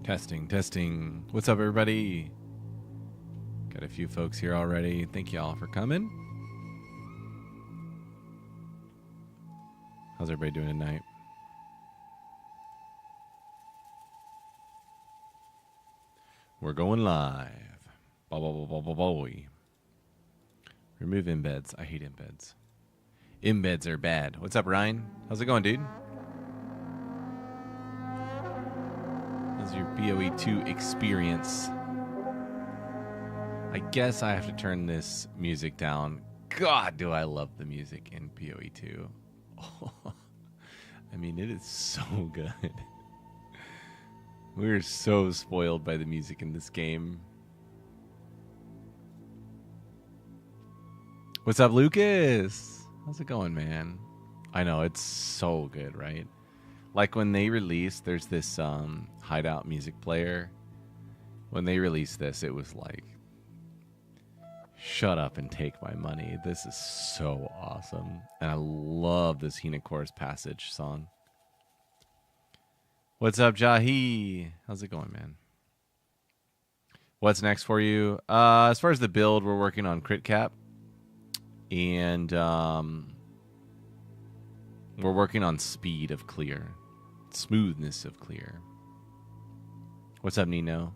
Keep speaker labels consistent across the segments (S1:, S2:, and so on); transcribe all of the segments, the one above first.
S1: Testing, testing. What's up, everybody? Got a few folks here already. Thank y'all for coming. How's everybody doing tonight? We're going live. Boy. Remove embeds. I hate embeds. Embeds are bad. What's up, Ryan? How's it going, dude? How's your BOE 2 experience? I guess I have to turn this music down. God, do I love the music in BOE 2. Oh, I mean, it is so good. We're so spoiled by the music in this game. What's up, Lucas? How's it going, man? I know, it's so good, right? Like when they released, there's this hideout music player. When they released this, it was like, shut up and take my money. This is so awesome. And I love this Hina Chorus Passage song. What's up, Jahi? How's it going, man? What's next for you? As far as the build, we're working on crit cap. And we're working on speed of clear. Smoothness of clear. What's up, Nino?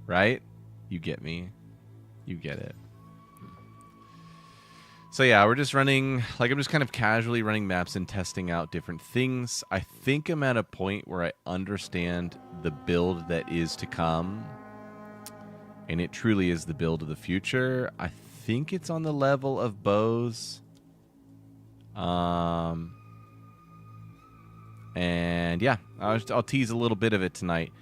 S1: Right? You get me. You get it. So yeah, we're just running, like I'm just kind of casually running maps and testing out different things. I think I'm at a point where I understand the build that is to come. And it truly is the build of the future. I think it's on the level of bows. And yeah, I'll tease a little bit of it tonight.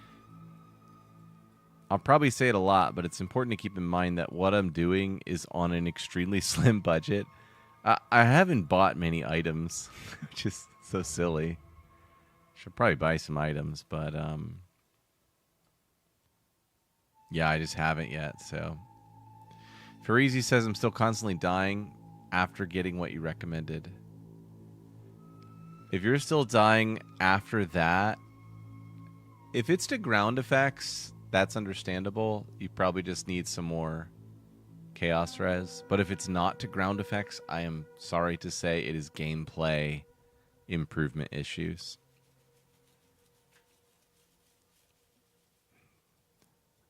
S1: I'll probably say it a lot, but it's important to keep in mind that what I'm doing is on an extremely slim budget. I haven't bought many items, which is so silly. Should probably buy some items, but yeah, I just haven't yet. So Farizi says I'm still constantly dying after getting what you recommended. If you're still dying after that, if it's to ground effects, that's understandable. You probably just need some more chaos res. But if it's not to ground effects, I am sorry to say it is gameplay improvement issues.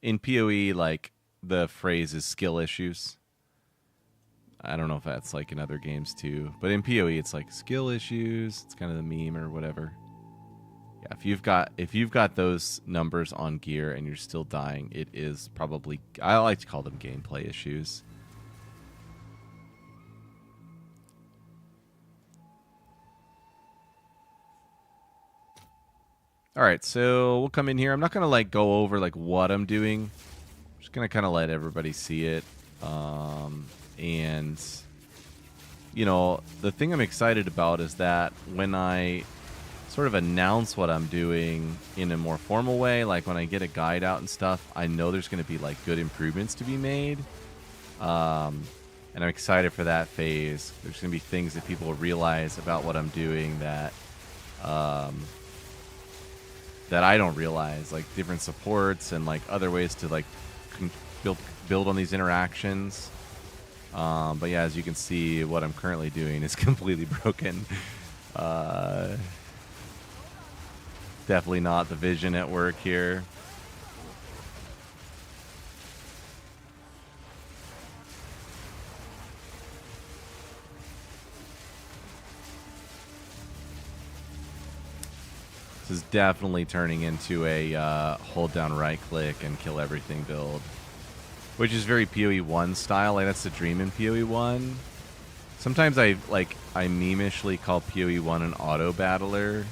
S1: In PoE, like, the phrase is skill issues. I don't know if that's like in other games too, but in PoE it's like skill issues. It's kind of the meme or whatever. Yeah, if you've got those numbers on gear and you're still dying, it is probably, I like to call them gameplay issues. All right, so we'll come in here. I'm not gonna like go over like what I'm doing. I'm just gonna kind of let everybody see it. And, you know, the thing I'm excited about is that when I sort of announce what I'm doing in a more formal way, like when I get a guide out and stuff, I know there's going to be like good improvements to be made. And I'm excited for that phase. There's going to be things that people realize about what I'm doing that that I don't realize, like different supports and like other ways to like build on these interactions. But yeah, as you can see, what I'm currently doing is completely broken. Definitely not the vision at work here. This is definitely turning into a hold down right click and kill everything build. Which is very PoE 1 style. Like, that's the dream in PoE 1. Sometimes I memishly call PoE 1 an auto battler.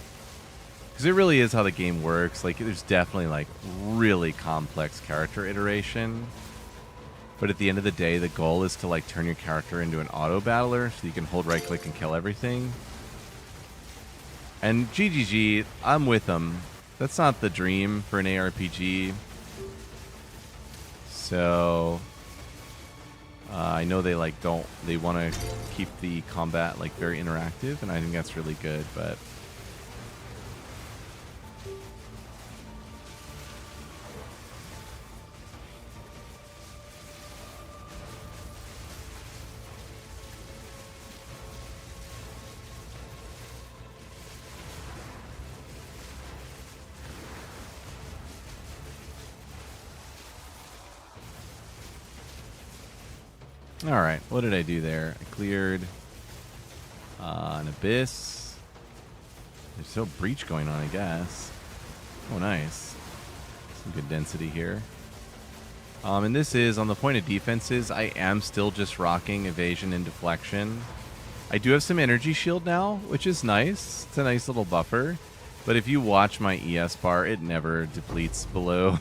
S1: Because it really is how the game works. Like, there's definitely, like, really complex character iteration. But at the end of the day, the goal is to, like, turn your character into an auto battler so you can hold right click and kill everything. And GGG, I'm with them. That's not the dream for an ARPG. So I know they like they want to keep the combat like very interactive, and I think that's really good. But All right, what did I do there? I cleared an abyss. There's still breach going on, I guess. Oh, nice. Some good density here. And this is, on the point of defenses, I am still just rocking evasion and deflection. I do have some energy shield now, which is nice. It's a nice little buffer. But if you watch my ES bar, it never depletes below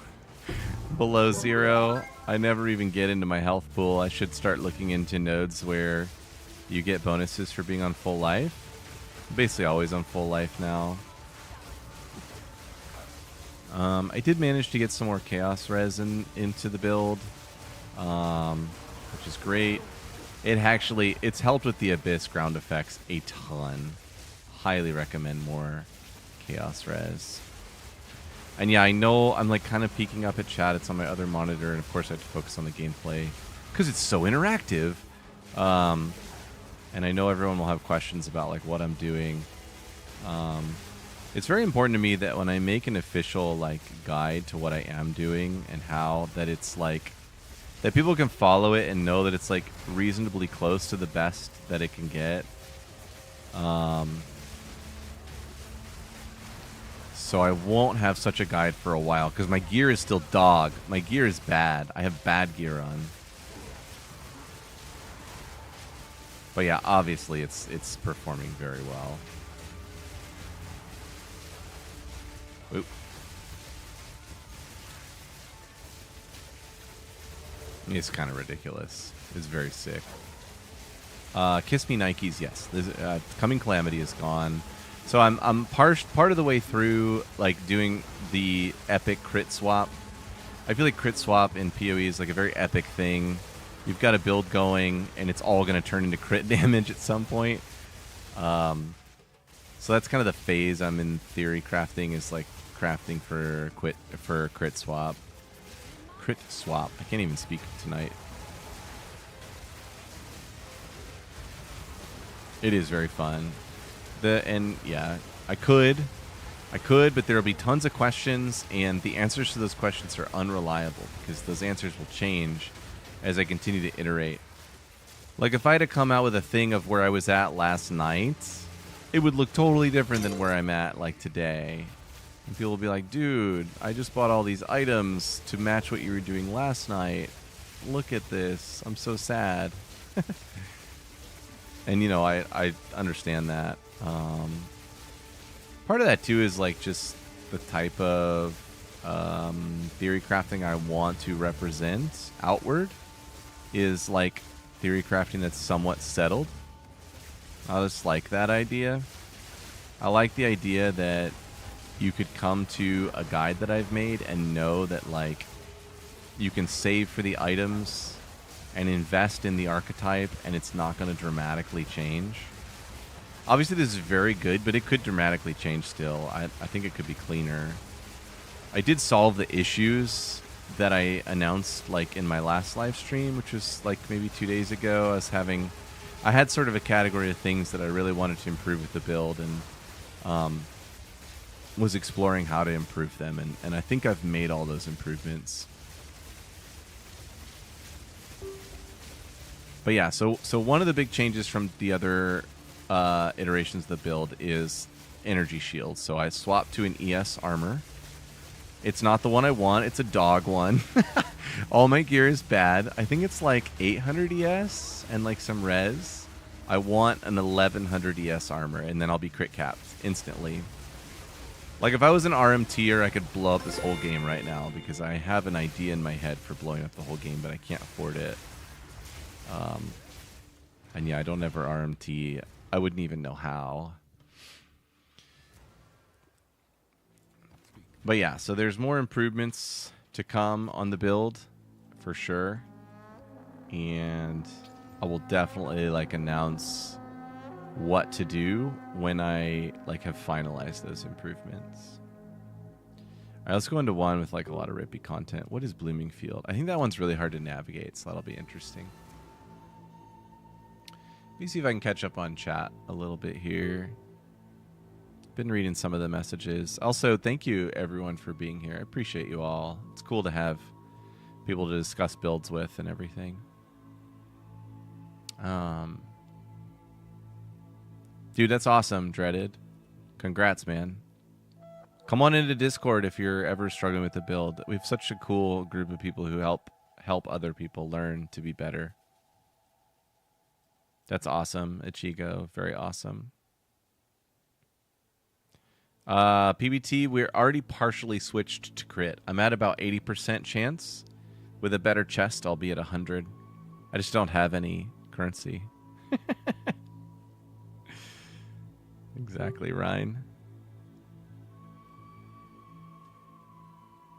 S1: below 0. I never even get into my health pool. I should start looking into nodes where you get bonuses for being on full life. I'm basically always on full life now. I did manage to get some more chaos resin into the build, which is great. It's helped with the abyss ground effects a ton. Highly recommend more chaos res. And yeah, I know I'm like kind of peeking up at chat. It's on my other monitor, and of course I have to focus on the gameplay because it's so interactive. And I know everyone will have questions about like what I'm doing. It's very important to me that when I make an official like guide to what I am doing and how that it's like that people can follow it and know that it's like reasonably close to the best that it can get. So I won't have such a guide for a while because my gear is still dog. My gear is bad. I have bad gear on. But yeah, obviously it's performing very well. Oop. It's kind of ridiculous. It's very sick. Kiss Me Nikes, yes. Coming Calamity is gone. So I'm part of the way through like doing the epic crit swap. I feel like crit swap in PoE is like a very epic thing. You've got a build going, and it's all going to turn into crit damage at some point. So that's kind of the phase I'm in theory crafting, is like crafting for crit swap. Crit swap. I can't even speak tonight. It is very fun. And yeah, I could, but there'll be tons of questions, and the answers to those questions are unreliable because those answers will change as I continue to iterate. Like if I had to come out with a thing of where I was at last night, it would look totally different than where I'm at like today. And people will be like, dude, I just bought all these items to match what you were doing last night. Look at this. I'm so sad. And, you know, I understand that. Part of that, too, is like just the type of theory crafting I want to represent outward is like theory crafting that's somewhat settled. I just like that idea. I like the idea that you could come to a guide that I've made and know that like you can save for the items and invest in the archetype and it's not going to dramatically change. Obviously this is very good, but it could dramatically change still. I think it could be cleaner. I did solve the issues that I announced like in my last live stream, which was like maybe 2 days ago. I had sort of a category of things that I really wanted to improve with the build, and was exploring how to improve them, and I think I've made all those improvements. But yeah, so one of the big changes from the other iterations of the build is energy shield. So I swapped to an ES armor. It's not the one I want. It's a dog one. All my gear is bad. I think it's like 800 ES and like some res. I want an 1100 ES armor, and then I'll be crit capped instantly. Like if I was an RMTer, I could blow up this whole game right now because I have an idea in my head for blowing up the whole game, but I can't afford it. And yeah, I don't ever RMT. I wouldn't even know how. But yeah, so there's more improvements to come on the build for sure. And I will definitely like announce what to do when I like have finalized those improvements. All right, let's go into one with like a lot of rippy content. What is Blooming Field? I think that one's really hard to navigate, so that'll be interesting. Let me see if I can catch up on chat a little bit here. Been reading some of the messages. Also, thank you everyone for being here. I appreciate you all. It's cool to have people to discuss builds with and everything. Dude, that's awesome, Dreaded. Congrats, man. Come on into Discord if you're ever struggling with the build. We have such a cool group of people who help other people learn to be better. That's awesome, Ichigo. Very awesome. PBT, we're already partially switched to crit. I'm at about 80% chance. With a better chest, I'll be at 100. I just don't have any currency. Exactly, Ryan.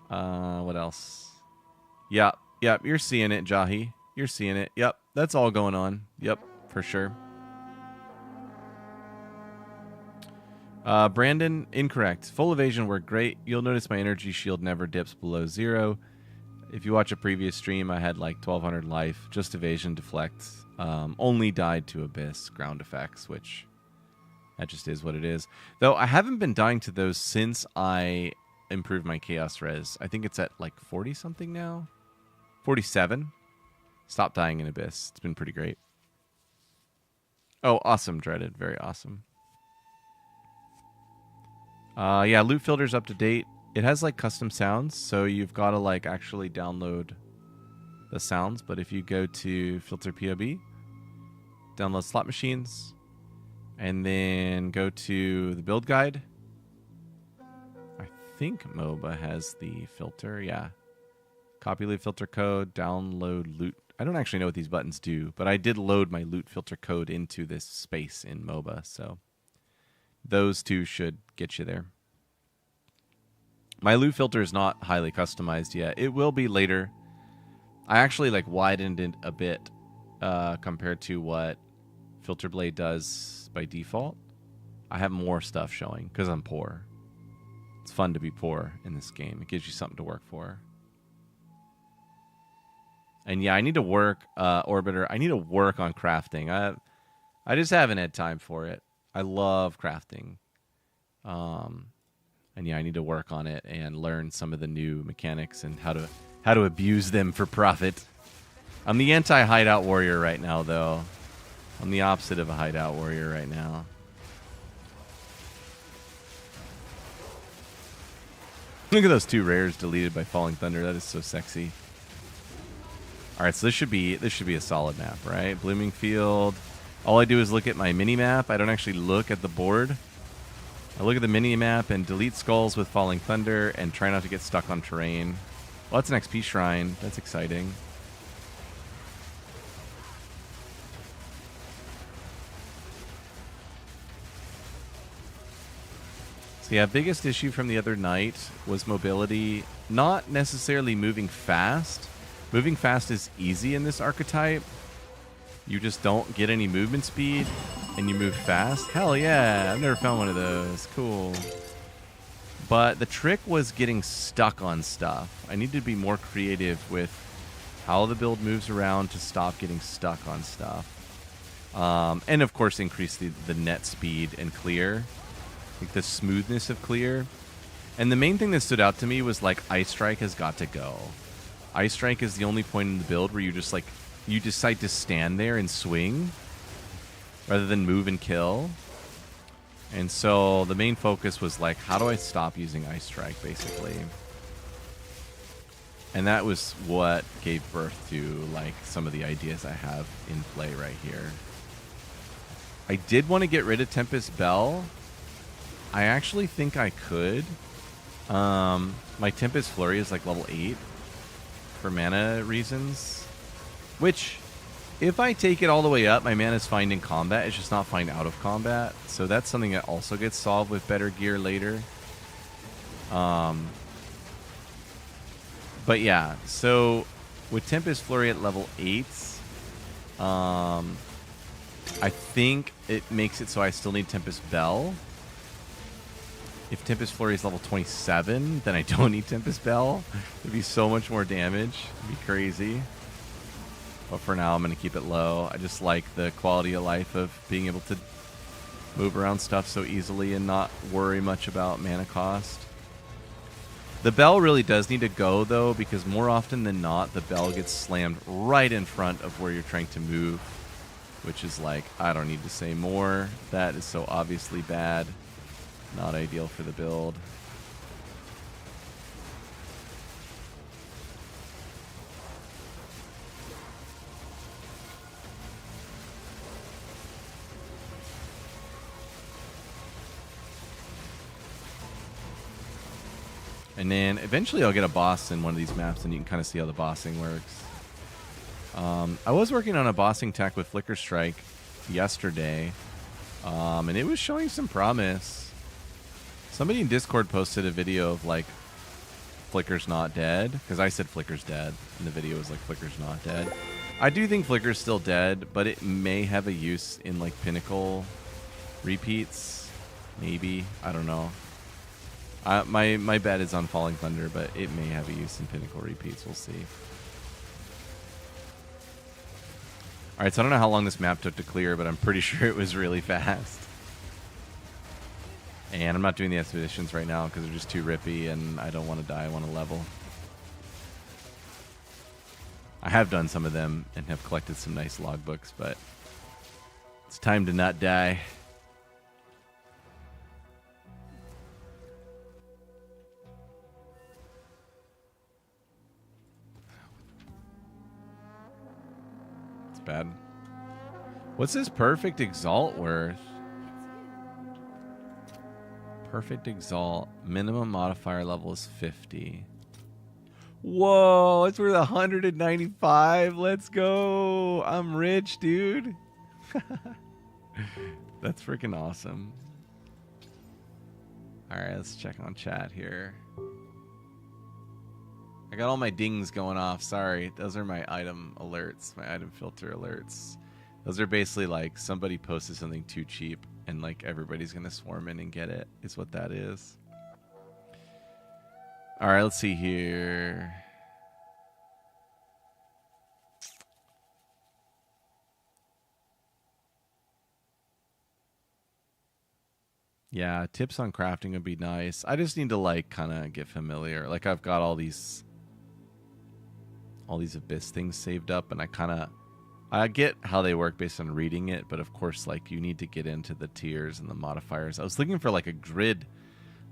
S1: What else? Yep, you're seeing it, Jahi. You're seeing it. Yep, that's all going on. Yep, for sure. Brandon, incorrect. Full evasion worked great. You'll notice my energy shield never dips below 0. If you watch a previous stream, I had like 1200 life. Just evasion, deflect. Only died to abyss, ground effects, which that just is what it is. Though I haven't been dying to those since I improved my chaos res. I think it's at like 40 something now. 47. Stop dying in abyss. It's been pretty great. Oh, awesome, Dreaded. Very awesome. Yeah, loot filter's up to date. It has like custom sounds, so you've got to like actually download the sounds. But if you go to filter POB, download slot machines, and then go to the build guide. I think Moba has the filter. Yeah. Copy loot filter code, download loot. I don't actually know what these buttons do, but I did load my loot filter code into this space in Moba, so those two should get you there. My loot filter is not highly customized yet. It will be later. I actually like widened it a bit compared to what Filter Blade does by default. I have more stuff showing because I'm poor. It's fun to be poor in this game. It gives you something to work for. And yeah, I need to work, Orbiter. I need to work on crafting. I just haven't had time for it. I love crafting. And yeah, I need to work on it and learn some of the new mechanics and how to abuse them for profit. I'm the anti-hideout warrior right now, though. I'm the opposite of a hideout warrior right now. Look at those 2 rares deleted by Falling Thunder. That is so sexy. All right, so this should be a solid map, right? Blooming Field. All I do is look at my mini map. I don't actually look at the board. I look at the mini map and delete skulls with Falling Thunder and try not to get stuck on terrain. Well, that's an XP shrine. That's exciting. So yeah, biggest issue from the other night was mobility. Not necessarily moving fast. Moving fast is easy in this archetype. You just don't get any movement speed, and you move fast. Hell yeah, I've never found one of those. Cool. But the trick was getting stuck on stuff. I need to be more creative with how the build moves around to stop getting stuck on stuff. And of course, increase the net speed and clear. Like the smoothness of clear. And the main thing that stood out to me was like Ice Strike has got to go. Ice Strike is the only point in the build where you just like you decide to stand there and swing rather than move and kill. And so the main focus was like, how do I stop using Ice Strike, basically? And that was what gave birth to like some of the ideas I have in play right here. I did want to get rid of Tempest Bell. I actually think I could. My Tempest Flurry is like level 8 for mana reasons. Which, if I take it all the way up, my mana is fine in combat. It's just not fine out of combat. So that's something that also gets solved with better gear later. But yeah, so with Tempest Flurry at level 8, I think it makes it so I still need Tempest Bell. If Tempest Flurry is level 27, then I don't need Tempest Bell. It'd be so much more damage. It'd be crazy. But for now, I'm going to keep it low. I just like the quality of life of being able to move around stuff so easily and not worry much about mana cost. The bell really does need to go, though, because more often than not, the bell gets slammed right in front of where you're trying to move. which is like, I don't need to say more. That is so obviously bad. Not ideal for the build. And then eventually I'll get a boss in one of these maps and you can kind of see how the bossing works. I was working on a bossing tech with Flicker Strike yesterday, and it was showing some promise. Somebody in Discord posted a video of like Flicker's not dead, because I said Flicker's dead, and the video was like Flicker's not dead. I do think Flicker's still dead, but it may have a use in like Pinnacle repeats. Maybe. I don't know. My bet is on Falling Thunder, but it may have a use in Pinnacle repeats. We'll see. Alright, so I don't know how long this map took to clear, but I'm pretty sure it was really fast. And I'm not doing the expeditions right now because they're just too rippy and I don't want to die. I want to level. I have done some of them and have collected some nice logbooks, but it's time to not die. Bad. What's this perfect exalt worth? Perfect exalt. Minimum modifier level is 50. Whoa, it's worth 195. Let's go. I'm rich, dude. That's freaking awesome. Alright, let's check on chat here. I got all my dings going off. Sorry. Those are my item alerts, my item filter alerts. Those are basically like somebody posted something too cheap and like everybody's going to swarm in and get it, is what that is. All right, let's see here. Yeah, tips on crafting would be nice. I just need to like kind of get familiar. Like I've got all these Abyss things saved up, and I get how they work based on reading it, but of course, like, you need to get into the tiers and the modifiers. I was looking for like a grid.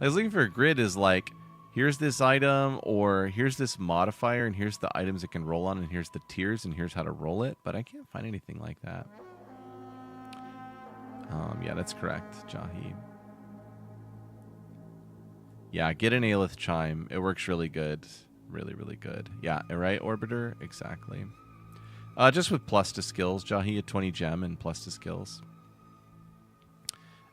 S1: I was looking for a grid is like, here's this item, or here's this modifier, and here's the items it can roll on, and here's the tiers, and here's how to roll it, but I can't find anything like that. Yeah, that's correct, Jahi. Yeah, get an Aelith Chime. It works really good. Really, really good. Yeah, right, Orbiter? Exactly. Just with plus to skills. Jahi, a 20 gem and plus to skills.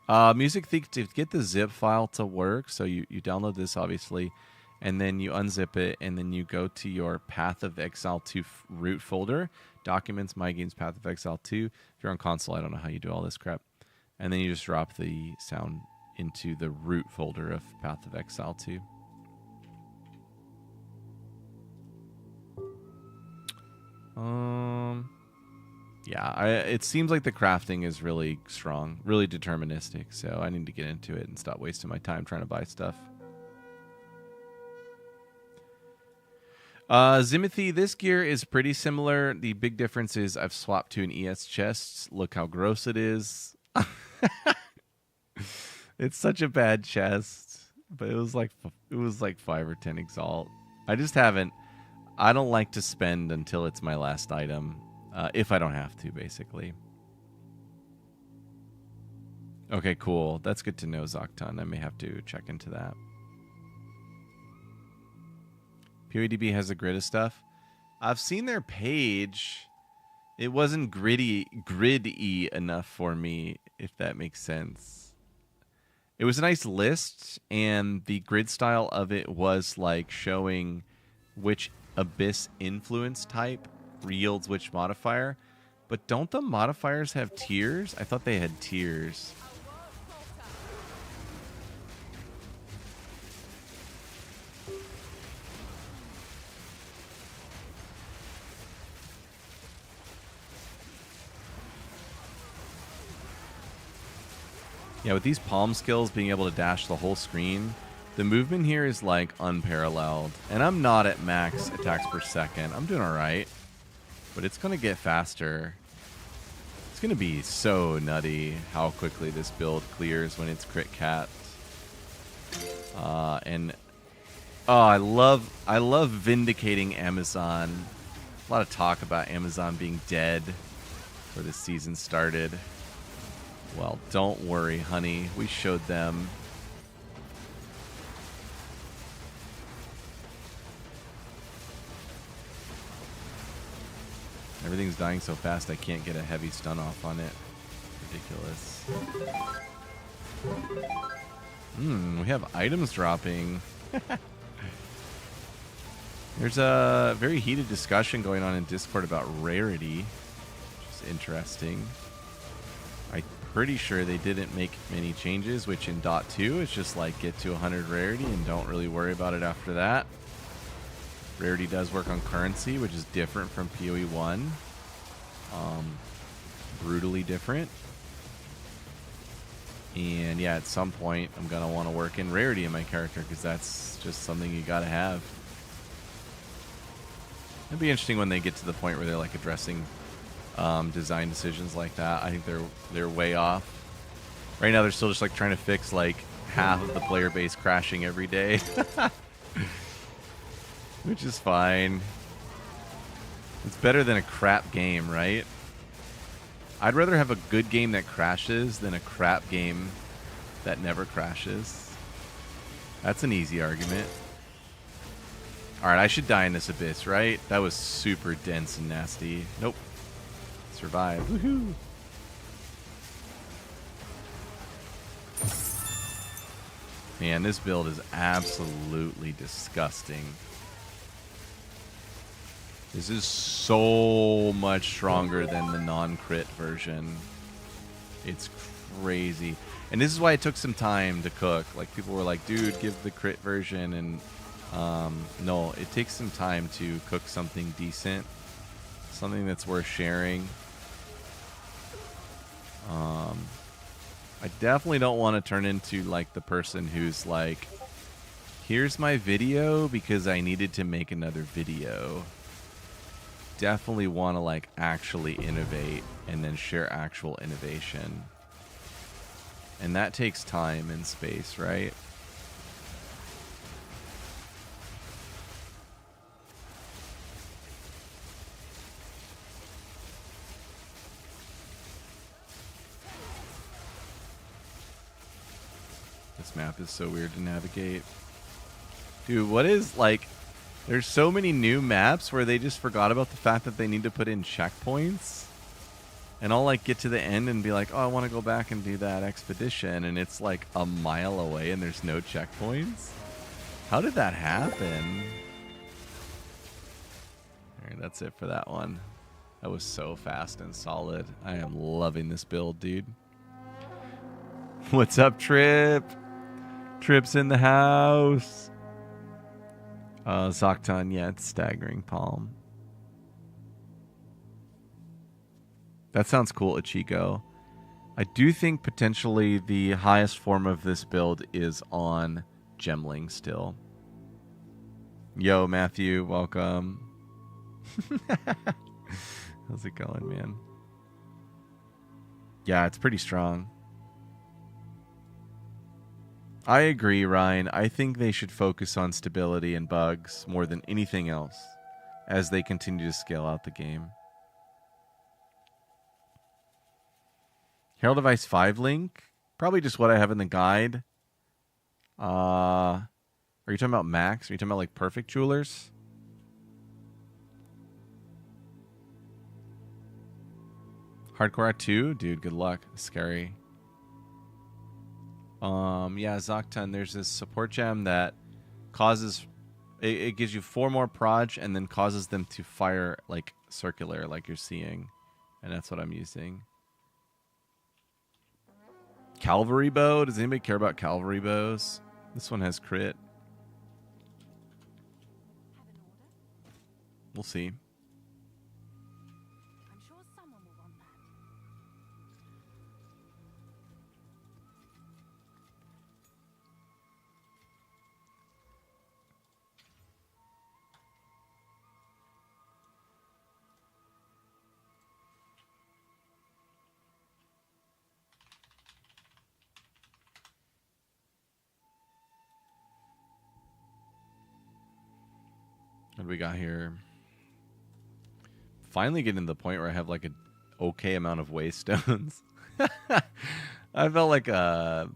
S1: Music Thief, to get the zip file to work, so you download this, obviously, and then you unzip it, and then you go to your Path of Exile 2 root folder. Documents, My Games, Path of Exile 2. If you're on console, I don't know how you do all this crap. And then you just drop the sound into the root folder of Path of Exile 2. Yeah, it seems like the crafting is really strong, really deterministic, so I need to get into it and stop wasting my time trying to buy stuff. Zimothy, this gear is pretty similar. The big difference is I've swapped to an ES chest. Look how gross it is. It's such a bad chest, but it was like 5 or 10 exalt. I don't like to spend until it's my last item, if I don't have to, basically. Okay, cool. That's good to know, Zocton. I may have to check into that. PoEDB has a grid of stuff. I've seen their page. It wasn't gritty enough for me, if that makes sense. It was a nice list, and the grid style of it was like showing which Abyss influence type yields which modifier. But don't the modifiers have tiers? I thought they had tiers. Yeah, with these palm skills, being able to dash the whole screen, the movement here is like unparalleled. And I'm not at max attacks per second. I'm doing all right, but it's going to get faster. It's gonna be so nutty how quickly this build clears when it's crit capped. And oh, I love vindicating Amazon. A lot of talk about Amazon being dead where this season started. Well, don't worry, honey. We showed them. Everything's dying so fast I can't get a heavy stun off on it. Ridiculous. We have items dropping. There's a very heated discussion going on in Discord about rarity, which is interesting. I'm pretty sure they didn't make many changes, which in Dot 2 it's just like get to 100 rarity and don't really worry about it after that. Rarity does work on currency, which is different from PoE 1. Brutally different. And yeah, at some point I'm going to want to work in rarity in my character because that's just something you got to have. It'd be interesting when they get to the point where they're like addressing design decisions like that. I think they're way off. Right now they're still just like trying to fix like half of the player base crashing every day. Which is fine. It's better than a crap game, right? I'd rather have a good game that crashes than a crap game that never crashes. That's an easy argument. Alright, I should die in this abyss, right? That was super dense and nasty. Nope. Survived. Woohoo! Man, this build is absolutely disgusting. This is so much stronger than the non-crit version. It's crazy. And this is why it took some time to cook. Like, people were like, dude, give the crit version. And no, it takes some time to cook something decent. Something that's worth sharing. I definitely don't want to turn into, like, the person who's like, here's my video because I needed to make another video. Definitely want to like actually innovate and then share actual innovation, and that takes time and space, right? This map is so weird to navigate, dude. What is like, there's so many new maps where they just forgot about the fact that they need to put in checkpoints. And I'll like get to the end and be like, oh, I want to go back and do that expedition. And it's like a mile away and there's no checkpoints. How did that happen? All right, that's it for that one. That was so fast and solid. I am loving this build, dude. What's up, Trip? Trip's in the house. Zocton, yeah, it's staggering palm. That sounds cool, Ichigo. I do think potentially the highest form of this build is on Gemling still. Yo, Matthew, welcome. How's it going, man? Yeah, it's pretty strong. I agree, Ryan. I think they should focus on stability and bugs more than anything else as they continue to scale out the game. Herald Device 5 link? Probably just what I have in the guide. Are you talking about Max? Are you talking about like Perfect Jewelers? Hardcore at 2? Dude, good luck. Scary. Yeah, Zocton, there's this support gem that causes... It gives you 4 more proj and then causes them to fire like circular, like you're seeing. And that's what I'm using. Cavalry bow? Does anybody care about cavalry bows? This one has crit. We'll see.
S2: I'm sure someone will want that.
S1: What do we got here? Finally getting to the point where I have like an okay amount of waystones. I felt like a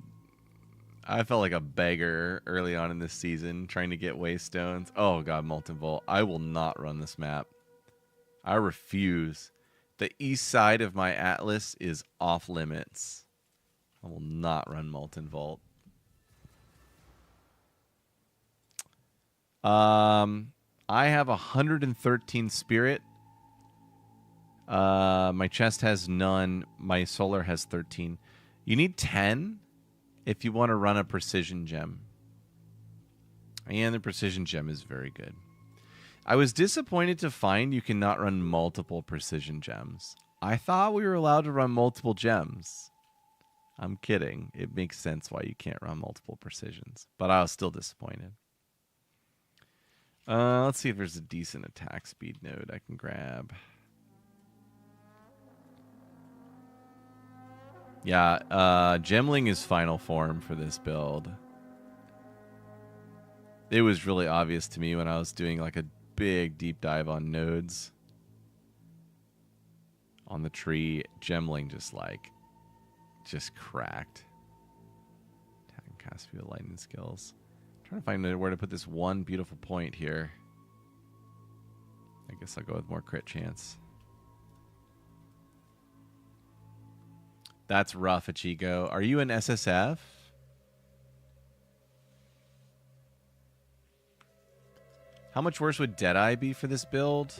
S1: beggar early on in this season trying to get waystones. Oh god, Molten Vault. I will not run this map. I refuse. The east side of my atlas is off limits. I will not run Molten Vault. I have 113 spirit. My chest has none. My solar has 13. You need 10 if you want to run a precision gem. And the precision gem is very good. I was disappointed to find you cannot run multiple precision gems. I thought we were allowed to run multiple gems. I'm kidding. It makes sense why you can't run multiple precisions. But I was still disappointed. Let's see if there's a decent attack speed node I can grab. Yeah, Gemling is final form for this build. It was really obvious to me when I was doing like a big deep dive on nodes. On the tree, Gemling just cracked. Attack and cast via lightning skills. I'm trying to find where to put this one beautiful point here. I guess I'll go with more crit chance. That's rough, Ichigo. Are you an SSF? How much worse would Deadeye be for this build?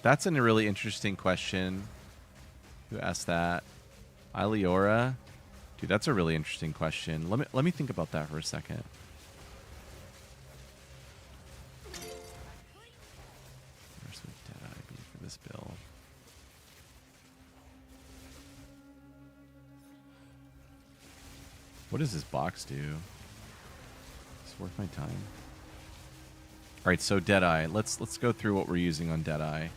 S1: That's a really interesting question. Who asked that? Iliora? Dude, that's a really interesting question. Let me think about that for a second. Where's would Deadeye be for this build? What does this box do? It's worth my time. All right, so Deadeye. Let's go through what we're using on Deadeye.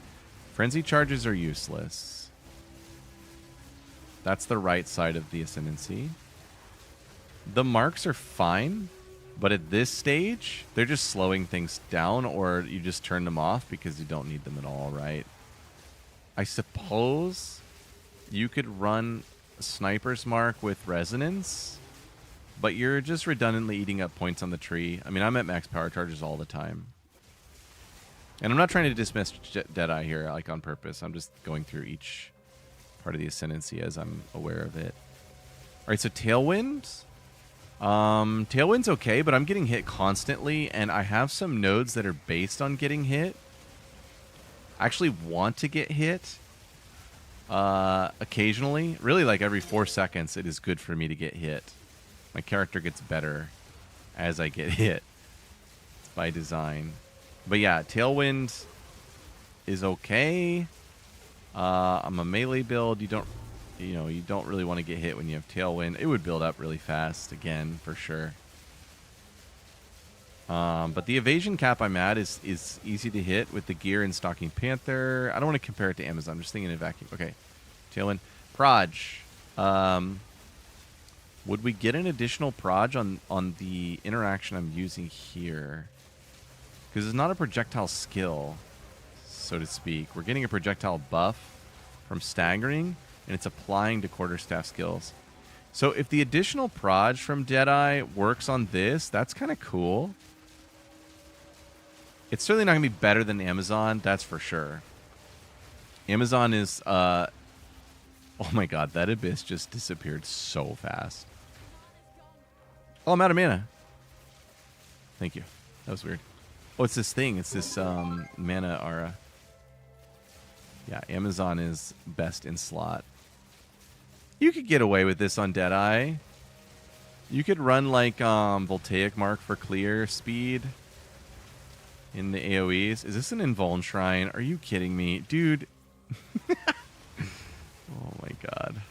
S1: Frenzy charges are useless. That's the right side of the Ascendancy. The marks are fine, but at this stage, they're just slowing things down, or you just turn them off because you don't need them at all, right? I suppose you could run a Sniper's Mark with Resonance, but you're just redundantly eating up points on the tree. I mean, I'm at max power charges all the time. And I'm not trying to dismiss Deadeye here, like, on purpose. I'm just going through each part of the Ascendancy as I'm aware of it. All right, so Tailwind. Tailwind's okay, but I'm getting hit constantly, and I have some nodes that are based on getting hit. I actually want to get hit occasionally. Really, like every 4 seconds, it is good for me to get hit. My character gets better as I get hit. It's by design. But yeah, Tailwind is okay. I'm a melee build. You don't really want to get hit when you have Tailwind. It would build up really fast again, for sure. But the evasion cap I'm at is easy to hit with the gear in Stalking Panther. I don't want to compare it to Amazon. I'm just thinking in vacuum. Okay, Tailwind. Proj. Would we get an additional Proj on the interaction I'm using here? Because it's not a projectile skill, so to speak. We're getting a projectile buff from staggering, and it's applying to quarterstaff skills. So if the additional Proj from Deadeye works on this, that's kind of cool. It's certainly not going to be better than Amazon, that's for sure. Amazon is... oh my god, that Abyss just disappeared so fast. Oh, I'm out of mana. Thank you. That was weird. Oh, it's this thing. It's this mana aura. Yeah, Amazon is best in slot. You could get away with this on Deadeye. You could run like Voltaic Mark for clear speed in the AoEs. Is this an Invuln Shrine? Are you kidding me? Dude. Oh my god.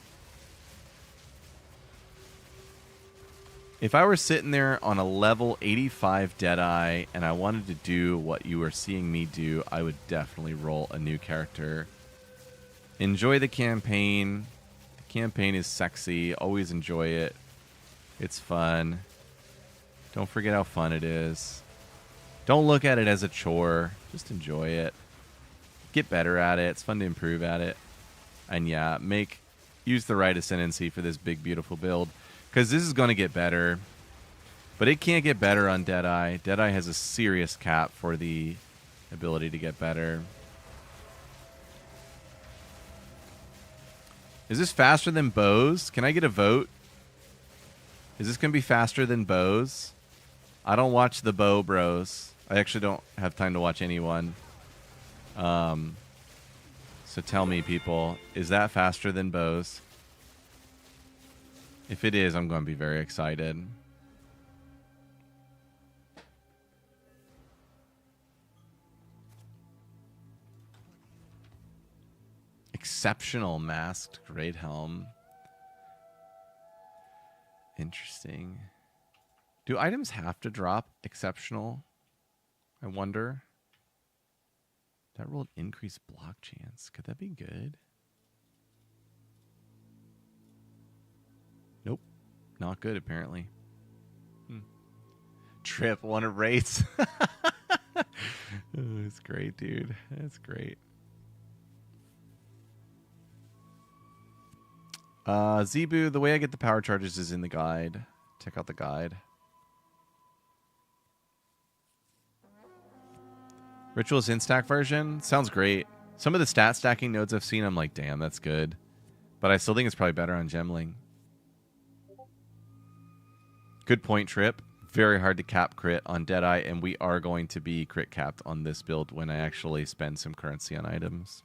S1: If I were sitting there on a level 85 Deadeye and I wanted to do what you were seeing me do, I would definitely roll a new character. Enjoy the campaign. The campaign is sexy. Always enjoy it. It's fun. Don't forget how fun it is. Don't look at it as a chore. Just enjoy it. Get better at it. It's fun to improve at it. And yeah, use the right ascendancy for this big, beautiful build. Because this is going to get better. But it can't get better on Deadeye. Deadeye has a serious cap for the ability to get better. Is this faster than bows? Can I get a vote? Is this going to be faster than bows? I don't watch the bow bros. I actually don't have time to watch anyone. So tell me, people, is that faster than bows? If it is, I'm going to be very excited. Exceptional masked great helm. Interesting. Do items have to drop exceptional? I wonder. That rolled increased block chance. Could that be good? Nope. Not good, apparently. Trip, one of rates. That's great, dude. That's great. Zebu, the way I get the power charges is in the guide. Check out the guide. Ritual's in-stack version? Sounds great. Some of the stat stacking nodes I've seen, I'm like, damn, that's good. But I still think it's probably better on Gemling. Good point, Trip. Very hard to cap crit on Deadeye, and we are going to be crit capped on this build when I actually spend some currency on items.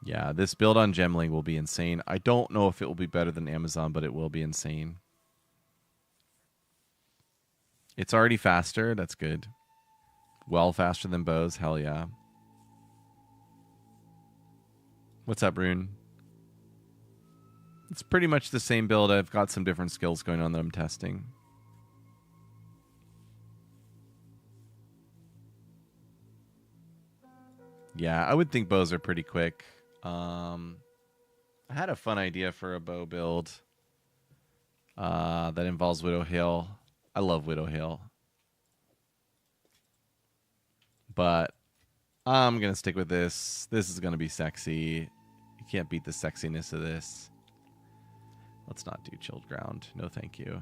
S1: Yeah, this build on Gemling will be insane. I don't know if it will be better than Amazon, but it will be insane. It's already faster. That's good. Well faster than bows. Hell yeah. What's up, Rune? It's pretty much the same build. I've got some different skills going on that I'm testing. Yeah, I would think bows are pretty quick. I had a fun idea for a bow build that involves Widow Hill. I love Widow Hill. But I'm going to stick with this. This is going to be sexy. You can't beat the sexiness of this. Let's not do Chilled Ground. No, thank you.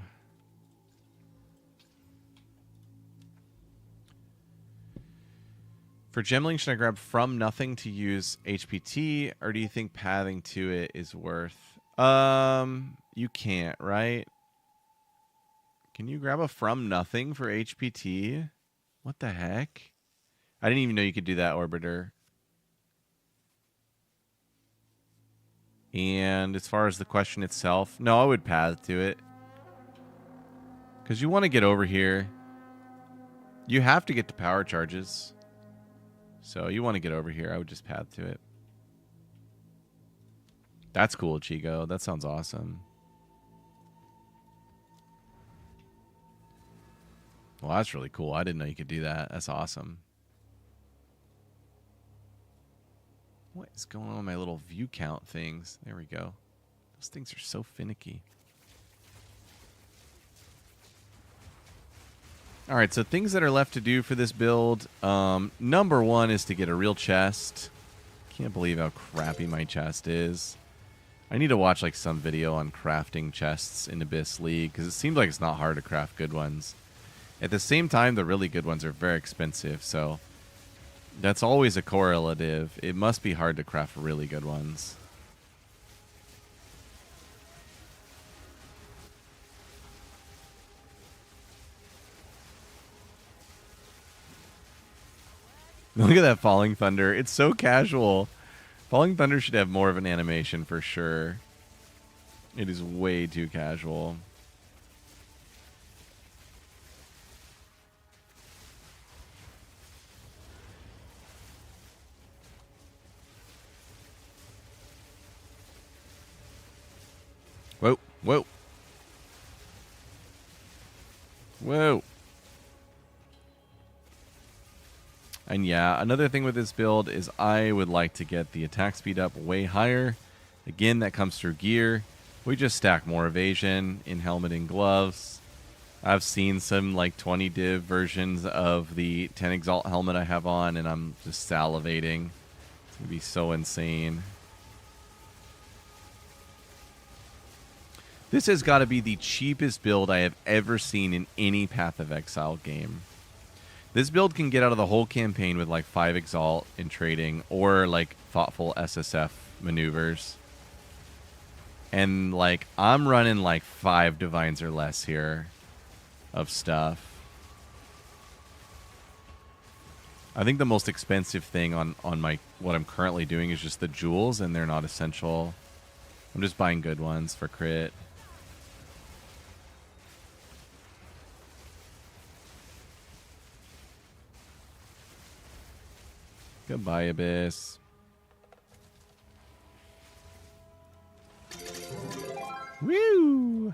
S1: For Gemling, should I grab From Nothing to use HPT, or do you think pathing to it is worth? You can't, right? Can you grab a From Nothing for HPT? What the heck? I didn't even know you could do that, Orbiter. And as far as the question itself, no, I would path to it. Because you want to get over here. You have to get to power charges. So you want to get over here. I would just path to it. That's cool, Chigo. That sounds awesome. Well, that's really cool. I didn't know you could do that. That's awesome. What is going on with my little view count things? There we go. Those things are so finicky. All right, so things that are left to do for this build. Number one is to get a real chest. Can't believe how crappy my chest is. I need to watch like some video on crafting chests in Abyss League because it seems like it's not hard to craft good ones. At the same time, the really good ones are very expensive, so that's always a correlative. It must be hard to craft really good ones. Look at that Falling Thunder. It's so casual. Falling Thunder should have more of an animation for sure. It is way too casual. Whoa, whoa. Whoa. And yeah, another thing with this build is I would like to get the attack speed up way higher. Again, that comes through gear. We just stack more evasion in helmet and gloves. I've seen some like 20 div versions of the 10 exalt helmet I have on, and I'm just salivating. It's gonna be so insane. This has got to be the cheapest build I have ever seen in any Path of Exile game. This build can get out of the whole campaign with like 5 exalt in trading or like thoughtful SSF maneuvers. And like I'm running like 5 divines or less here of stuff. I think the most expensive thing on my what I'm currently doing is just the jewels, and they're not essential. I'm just buying good ones for crit. Goodbye, Abyss. Woo!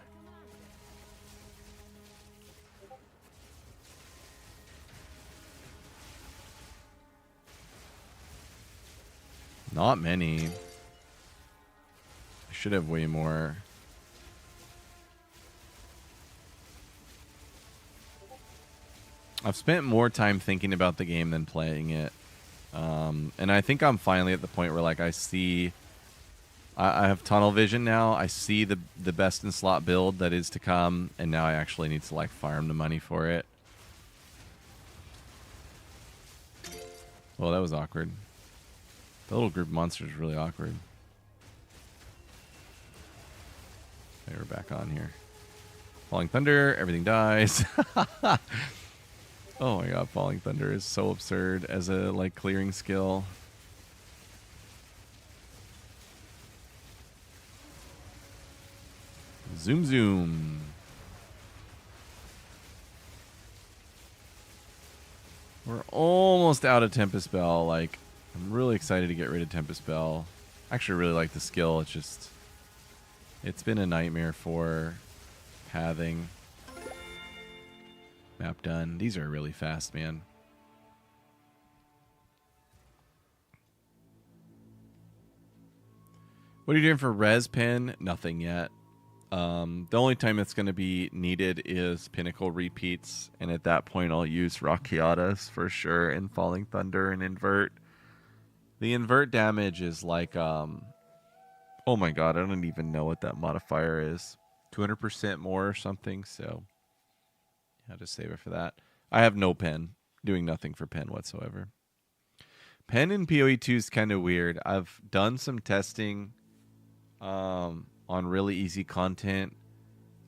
S1: Not many. I should have way more. I've spent more time thinking about the game than playing it. And I think I'm finally at the point where like I have tunnel vision now. I see the best in slot build that is to come, and now I actually need to like farm the money for it. Well, that was awkward. The little group monster is really awkward. Okay, we're back on here. Falling Thunder, everything dies. Oh my god, Falling Thunder is so absurd as a like clearing skill. Zoom zoom. We're almost out of Tempest Bell. Like, I'm really excited to get rid of Tempest Bell. I actually really like the skill. It's just, it's been a nightmare for pathing. Map done. These are really fast, man. What are you doing for res pen? Nothing yet. The only time it's going to be needed is Pinnacle repeats, and at that point I'll use Rakiatas for sure, and Falling Thunder and Invert. The Invert damage is like, oh my god, I don't even know what that modifier is. 200% more or something, so I'll just save it for that. I have no pen, doing nothing for pen whatsoever. Pen in PoE2 is kind of weird. I've done some testing on really easy content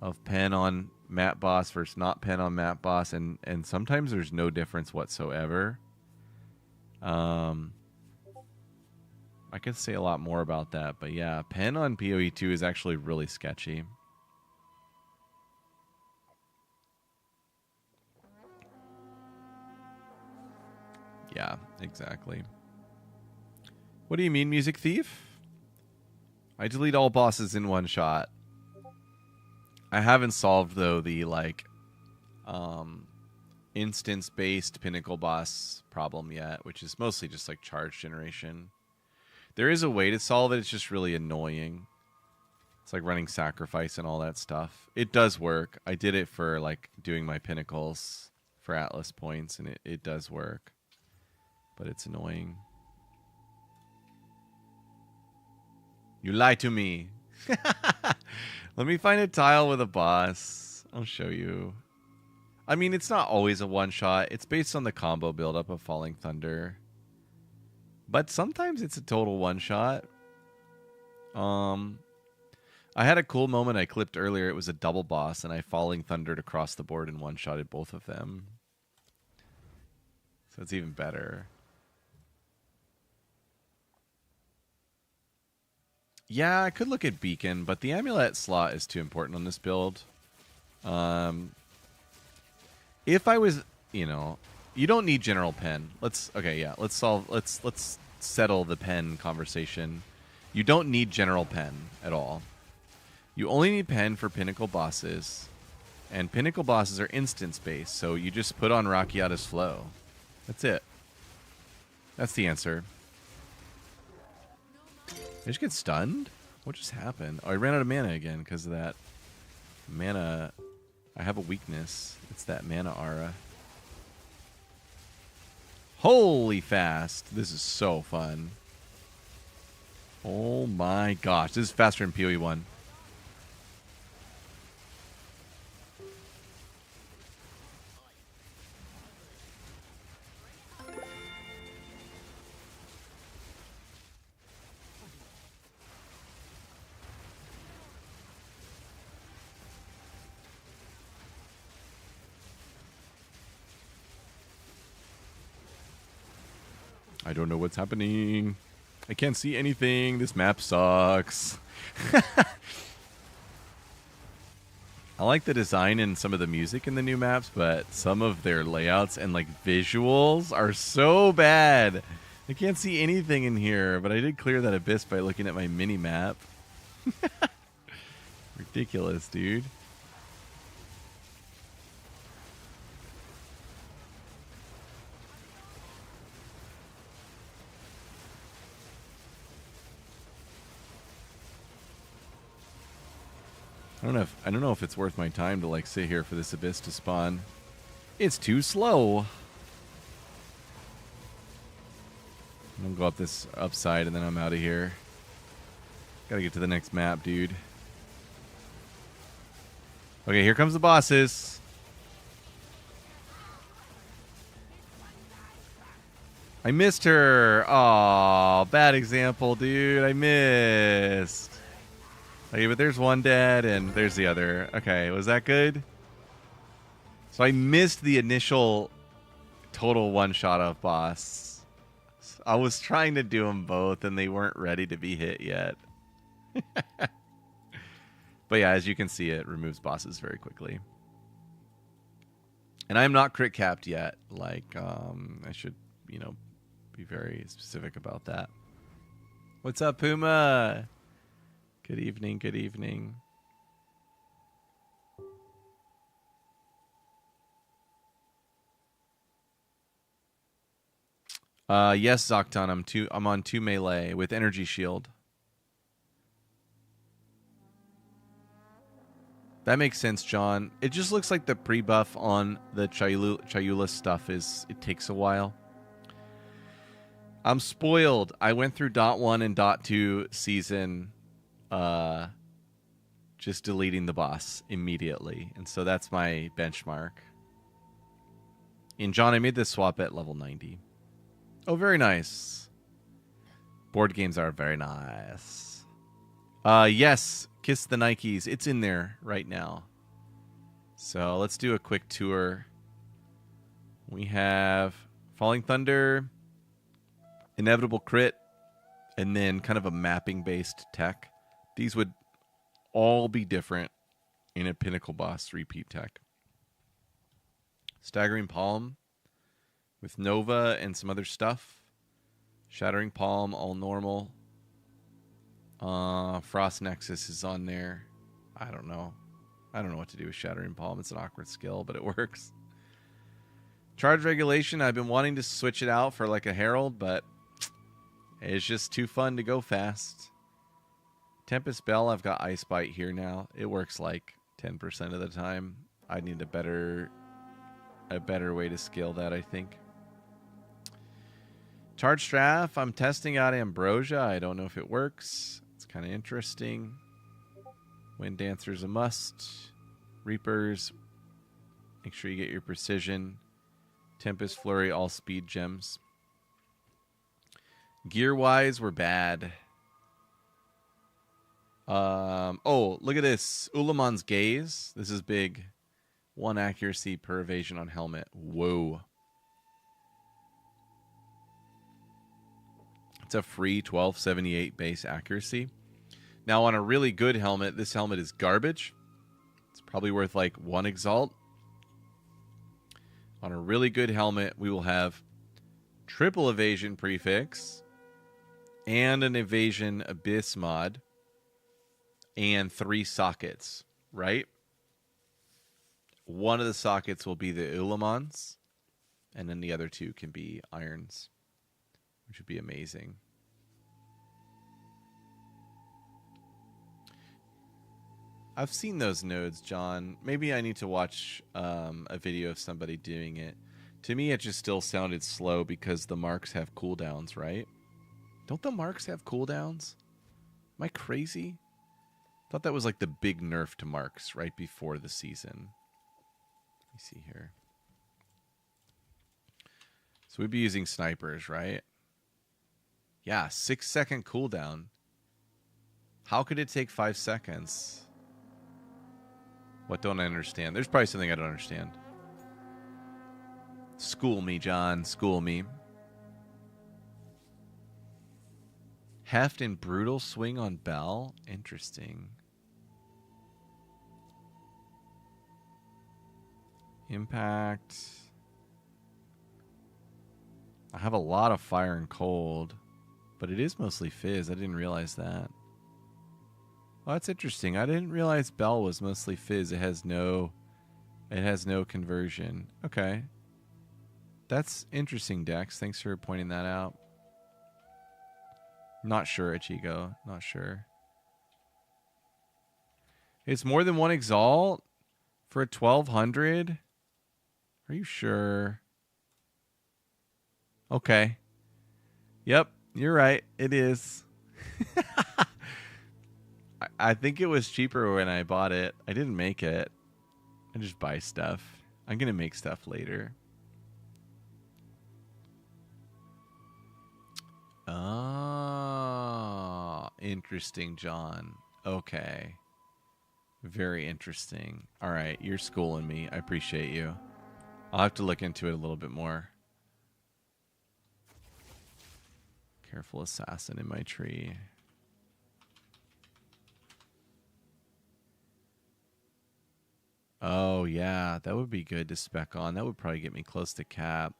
S1: of pen on map boss versus not pen on map boss, and sometimes there's no difference whatsoever. I could say a lot more about that, but yeah, pen on PoE2 is actually really sketchy. Yeah, exactly. What do you mean, Music Thief? I delete all bosses in one shot. I haven't solved, though, the, like, instance-based pinnacle boss problem yet, which is mostly just, like, charge generation. There is a way to solve it. It's just really annoying. It's like running sacrifice and all that stuff. It does work. I did it for, like, doing my pinnacles for Atlas points, and it does work. But it's annoying. You lie to me. Let me find a tile with a boss. I'll show you. I mean, it's not always a one-shot. It's based on the combo buildup of Falling Thunder. But sometimes it's a total one-shot. I had a cool moment I clipped earlier. It was a double boss, and I Falling Thundered across the board and one-shotted both of them. So it's even better. Yeah, I could look at Beacon, but the Amulet slot is too important on this build. If I was, you know, you don't need General Pen. Let's settle the pen conversation. You don't need General Pen at all. You only need Pen for Pinnacle bosses, and Pinnacle bosses are instance-based, so you just put on Rakiata's Flow. That's it. That's the answer. Did I just get stunned? What just happened? Oh, I ran out of mana again because of that mana. I have a weakness. It's that mana aura. Holy fast. This is so fun. Oh my gosh. This is faster than PoE 1. I don't know what's happening. I can't see anything. This map sucks. I like the design and some of the music in the new maps, but some of their layouts and like visuals are so bad. I can't see anything in here, but I did clear that abyss by looking at my mini map. Ridiculous, dude. I don't know if it's worth my time to like sit here for this abyss to spawn. It's too slow. I'm gonna go up this upside and then I'm out of here. Gotta get to the next map, dude. Okay, here comes the bosses. I missed her. Aw, bad example, dude. I missed. Okay, but there's one dead and there's the other. Okay, was that good? So I missed the initial total one-shot of boss. I was trying to do them both and they weren't ready to be hit yet. But yeah, as you can see, it removes bosses very quickly. And I'm not crit capped yet. Like, I should, you know, be very specific about that. What's up, Puma? Good evening, good evening. Yes, Zocton, I'm on 2 melee with energy shield. That makes sense, John. It just looks like the pre-buff on the Chayula stuff it takes a while. I'm spoiled. I went through .1 and .2 season just deleting the boss immediately. And so that's my benchmark. And John, I made this swap at level 90. Oh, very nice. Board games are very nice. Yes, Kiss the Nikes. It's in there right now. So let's do a quick tour. We have Falling Thunder, Inevitable Crit, and then kind of a mapping-based tech. These would all be different in a Pinnacle Boss repeat tech. Staggering Palm with Nova and some other stuff. Shattering Palm, all normal. Frost Nexus is on there. I don't know. I don't know what to do with Shattering Palm. It's an awkward skill, but it works. Charge Regulation, I've been wanting to switch it out for like a Herald, but it's just too fun to go fast. Tempest Bell, I've got Ice Bite here now. It works like 10% of the time. I need a better way to scale that, I think. Charge Straff, I'm testing out Ambrosia. I don't know if it works. It's kind of interesting. Wind Dancer's a must. Reapers, make sure you get your precision. Tempest Flurry, all speed gems. Gear-wise, we're bad. Oh, look at this. Ulamon's Gaze. This is big. 1 accuracy per evasion on helmet. Whoa. It's a free 1278 base accuracy. Now, on a really good helmet, this helmet is garbage. It's probably worth like 1 exalt. On a really good helmet, we will have triple evasion prefix and an evasion abyss mod and 3 sockets, right? One of the sockets will be the Ulamons, and then the other 2 can be irons, which would be amazing. I've seen those nodes, John. Maybe I need to watch a video of somebody doing it. To me, it just still sounded slow because the marks have cooldowns, right? Don't the marks have cooldowns? Am I crazy? Thought that was like the big nerf to marks right before the season. Let me see here. So we'd be using snipers, right? Yeah, 6-second cooldown. How could it take 5 seconds? What don't I understand? There's probably something I don't understand. School me, John. School me. Heft and brutal swing on Bell? Interesting. Impact. I have a lot of fire and cold, but it is mostly fizz. I didn't realize that. Oh, that's interesting. I didn't realize Bell was mostly fizz. It has no conversion. Okay. That's interesting, Dex. Thanks for pointing that out. Not sure, Ichigo. Not sure. It's more than one exalt for a 1200? Are you sure? Okay. Yep, you're right. It is. I think it was cheaper when I bought it. I didn't make it. I just buy stuff. I'm going to make stuff later. Oh, interesting, John. Okay. Very interesting. All right, you're schooling me. I appreciate you. I'll have to look into it a little bit more. Careful assassin in my tree. Oh, yeah. That would be good to spec on. That would probably get me close to cap.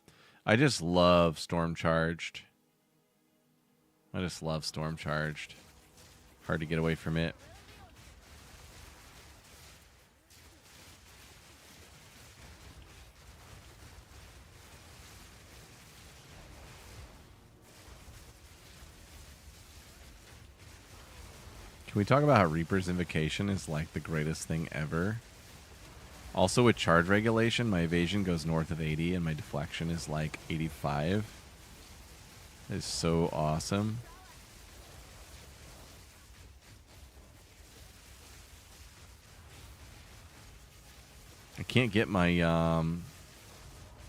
S1: I just love Storm Charged. I just love Storm Charged. Hard to get away from it. Can we talk about how Reaper's Invocation is like the greatest thing ever? Also with charge regulation, my evasion goes north of 80 and my deflection is like 85. That is so awesome. I can't get my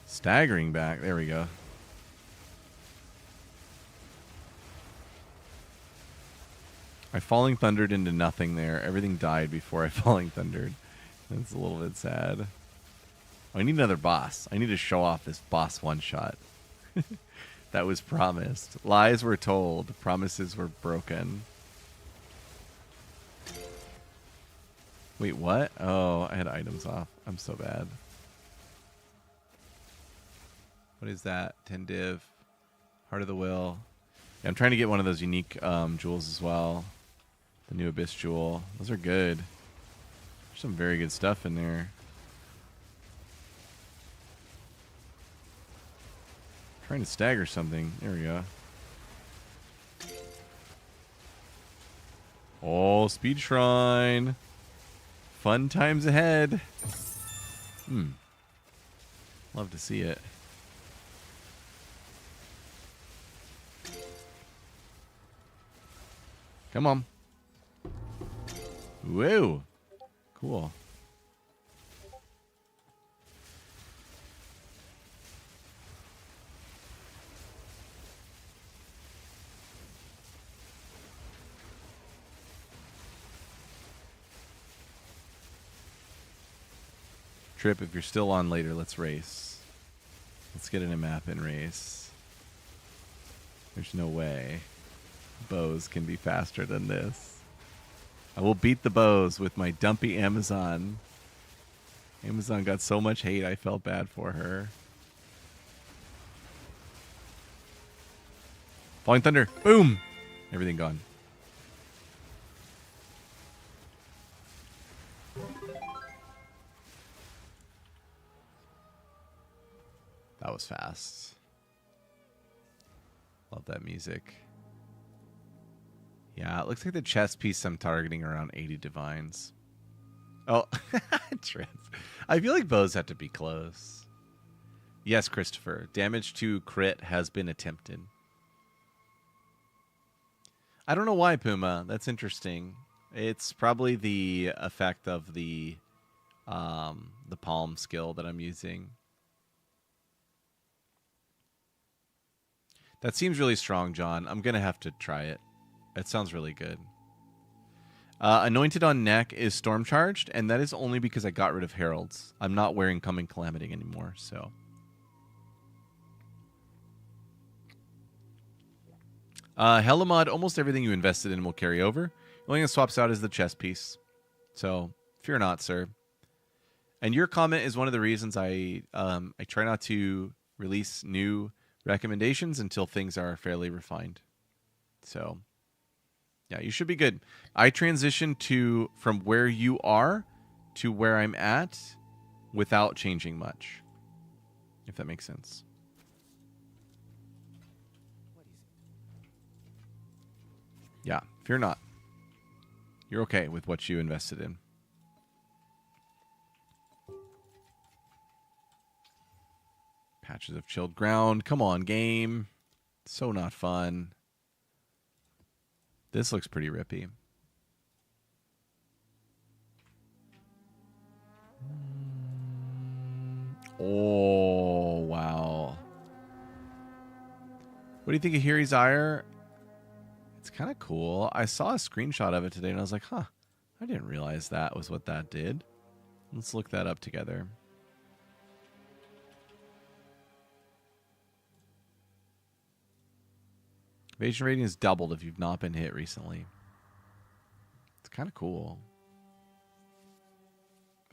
S1: staggering back. There we go. I Falling Thundered into nothing there. Everything died before I Falling Thundered. That's a little bit sad. Oh, I need another boss. I need to show off this boss one-shot. That was promised. Lies were told. Promises were broken. Wait, what? Oh, I had items off. I'm so bad. What is that? 10 div. Heart of the Will. Yeah, I'm trying to get one of those unique jewels as well. The new Abyss jewel. Those are good. There's some very good stuff in there. Trying to stagger something. There we go. Oh, Speed Shrine. Fun times ahead. Love to see it. Come on. Whoa. Cool. Trip, if you're still on later, let's race. Let's get in a map and race. There's no way bows can be faster than this. I will beat the bows with my dumpy Amazon. Amazon got so much hate, I felt bad for her. Falling Thunder. Boom! Everything gone. That was fast. Love that music. Yeah, it looks like the chess piece I'm targeting around 80 divines. Oh, trans. I feel like bows have to be close. Yes, Christopher. Damage to crit has been attempted. I don't know why, Puma. That's interesting. It's probably the effect of the palm skill that I'm using. That seems really strong, John. I'm gonna have to try it. It sounds really good. Anointed on neck is storm charged, and that is only because I got rid of heralds. I'm not wearing coming calamity anymore, so. Helamod, almost everything you invested in will carry over. The only thing that swaps out is the chess piece. So, fear not, sir. And your comment is one of the reasons I try not to release new recommendations until things are fairly refined. So, yeah, you should be good. I transitioned from where you are to where I'm at without changing much, if that makes sense. Yeah, fear not. You're okay with what you invested in. Patches of chilled ground. Come on, game. So not fun. This looks pretty rippy. Oh, wow. What do you think of Hiri's Ire? It's kind of cool. I saw a screenshot of it today, and I was like, huh, I didn't realize that was what that did. Let's look that up together. Evasion rating is doubled if you've not been hit recently. It's kind of cool.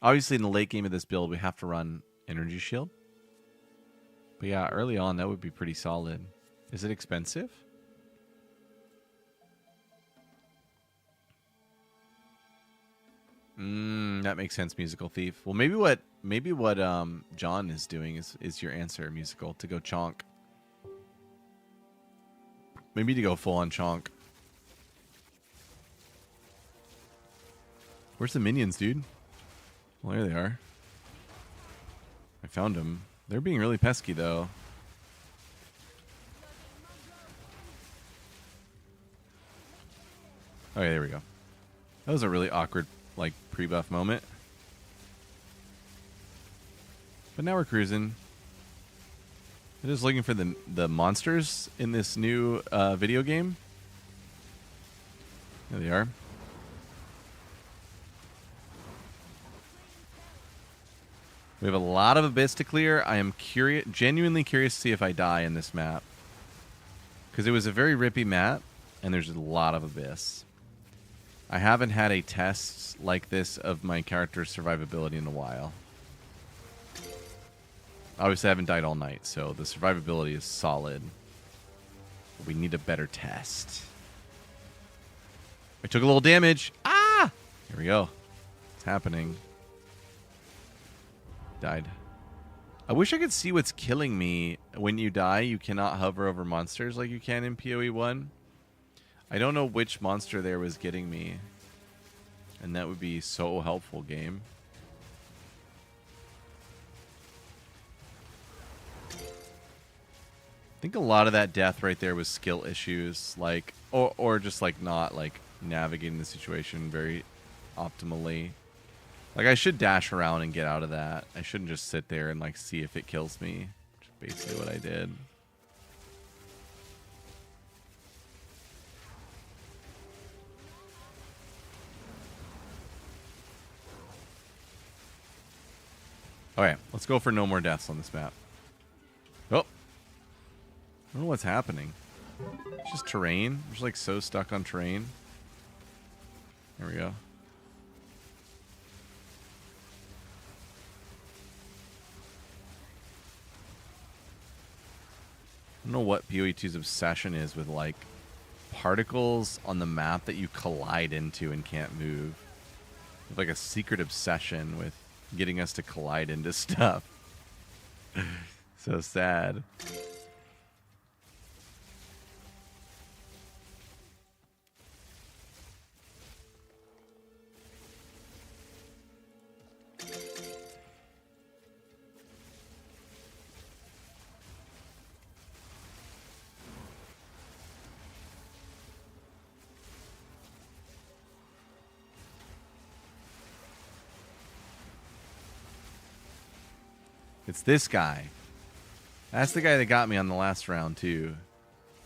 S1: Obviously, in the late game of this build, we have to run Energy Shield. But yeah, early on, that would be pretty solid. Is it expensive? That makes sense, Musical Thief. Well, maybe what John is doing is your answer, Musical, to go chonk. Maybe to go full on chonk. Where's the minions, dude? Well, there they are. I found them. They're being really pesky, though. Okay, there we go. That was a really awkward, like, pre-buff moment. But now we're cruising. I'm just looking for the monsters in this new video game. There they are. We have a lot of abyss to clear. I am genuinely curious to see if I die in this map. Because it was a very rippy map, and there's a lot of abyss. I haven't had a test like this of my character's survivability in a while. Obviously, I haven't died all night, so the survivability is solid. But we need a better test. I took a little damage. Ah! Here we go. It's happening. Died. I wish I could see what's killing me. When you die, you cannot hover over monsters like you can in PoE 1. I don't know which monster there was getting me. And that would be so helpful, game. I think a lot of that death right there was skill issues, like, or just like not like navigating the situation very optimally. Like, I should dash around and get out of that. I shouldn't just sit there and like see if it kills me, which is basically what I did. Okay, let's go for no more deaths on this map. Oh. I don't know what's happening. It's just terrain. I'm just like so stuck on terrain. There we go. I don't know what PoE2's obsession is with like particles on the map that you collide into and can't move. It's like a secret obsession with getting us to collide into stuff. So sad. It's this guy. That's the guy that got me on the last round, too.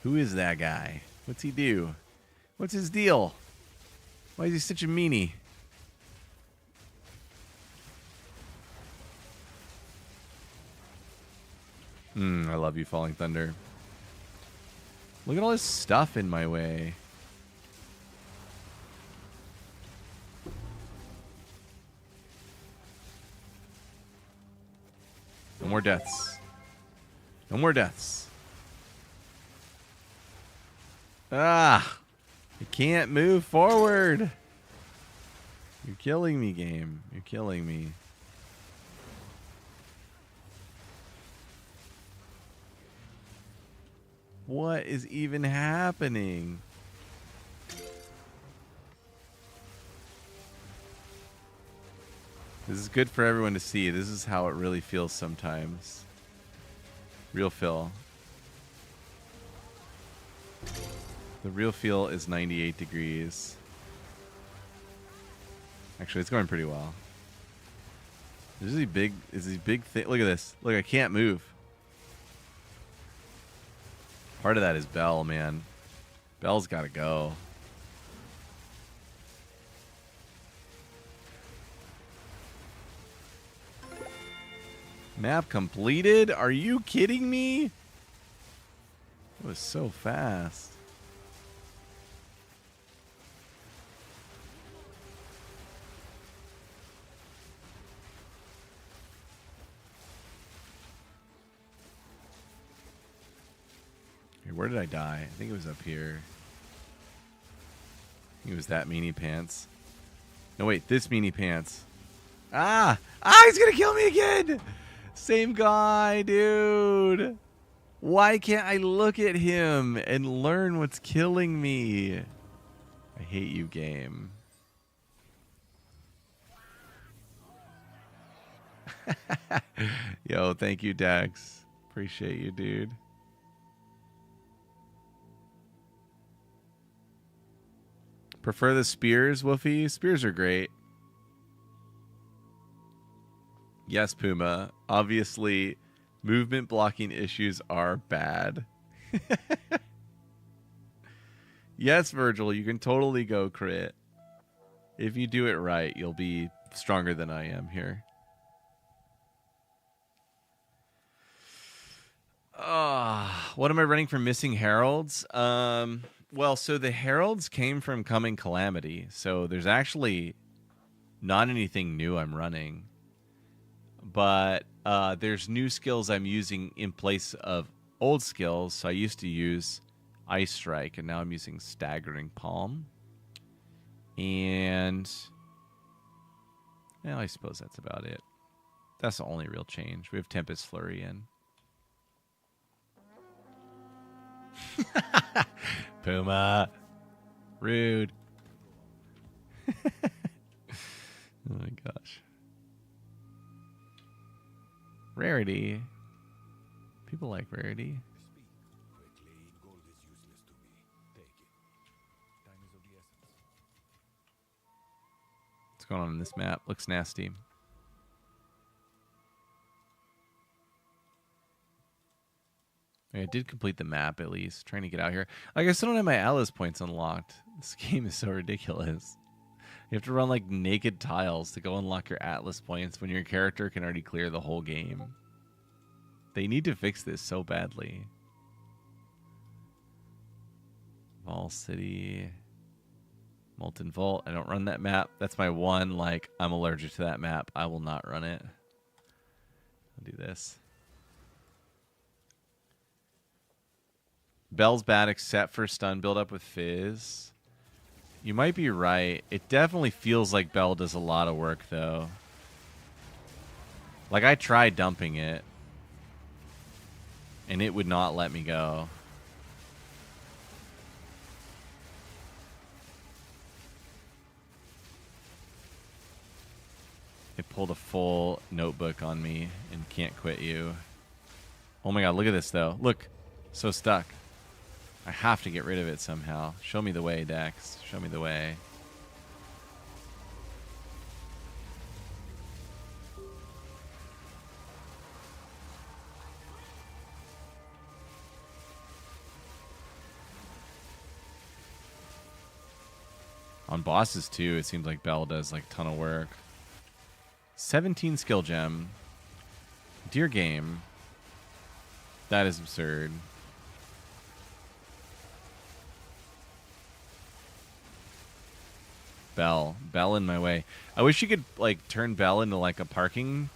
S1: Who is that guy? What's he do? What's his deal? Why is he such a meanie? I love you, Falling Thunder. Look at all this stuff in my way. No more deaths. No more deaths. Ah! I can't move forward. You're killing me, game. You're killing me. What is even happening? This is good for everyone to see. This is how it really feels sometimes. Real feel. The real feel is 98 degrees. Actually, it's going pretty well. There's these big thing. Look at this. Look, I can't move. Part of that is Bell, man. Bell's got to go. Map completed? Are you kidding me? It was so fast. Where did I die? I think it was up here. I think it was that meanie pants. No, wait, this meanie pants. Ah! Ah, he's gonna kill me again! Same guy, dude. Why can't I look at him and learn what's killing me? I hate you, game. Yo, thank you, Dax. Appreciate you, dude. Prefer the spears, Woofy? Spears are great. Yes, Puma. Obviously, movement blocking issues are bad. Yes, Virgil, you can totally go crit. If you do it right, you'll be stronger than I am here. What am I running for missing heralds? Well, so the heralds came from Coming Calamity, so there's actually not anything new I'm running. But there's new skills I'm using in place of old skills. So I used to use Ice Strike, and now I'm using Staggering Palm. And well, I suppose that's about it. That's the only real change. We have Tempest Flurry in. Puma. Rude. Oh my gosh. Rarity. People like Rarity. What's going on in this map? Looks nasty. I did complete the map at least. Trying to get out here. Like, I still don't have my Atlas points unlocked. This game is so ridiculous. You have to run like naked tiles to go unlock your Atlas points when your character can already clear the whole game. They need to fix this so badly. Vol City. Molten Vault. I don't run that map. That's my one, like, I'm allergic to that map. I will not run it. I'll do this. Bell's bad except for stun build up with Fizz. You might be right. It definitely feels like Bell does a lot of work, though. Like, I tried dumping it, and it would not let me go. It pulled a full notebook on me and can't quit you. Oh my god, look at this, though. Look, so stuck. I have to get rid of it somehow. Show me the way, Dex. Show me the way. On bosses, too, it seems like Bell does like a ton of work. 17 skill gem. Dear game. That is absurd. Bell in my way. I wish you could like turn Bell into like a parking,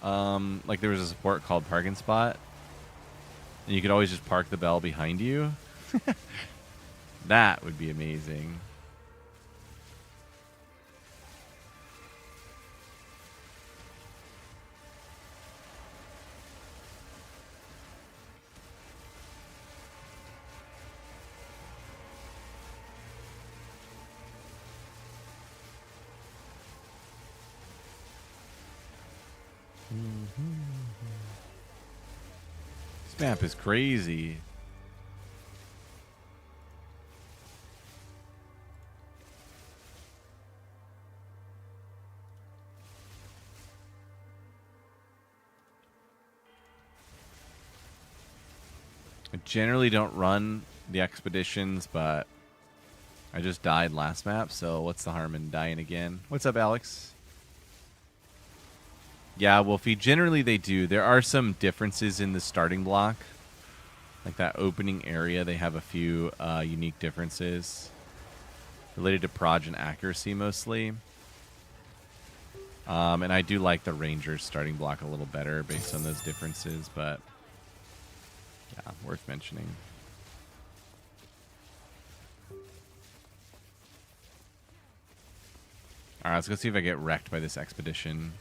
S1: like there was a support called parking spot, and you could always just park the Bell behind you. That would be amazing. This map is crazy. I generally don't run the expeditions, but I just died last map, so what's the harm in dying again? What's up, Alex? Yeah, Wolfie, generally they do. There are some differences in the starting block. Like that opening area, they have a few unique differences related to proj and accuracy mostly. And I do like the Ranger's starting block a little better based on those differences, but yeah, worth mentioning. Alright, let's go see if I get wrecked by this expedition.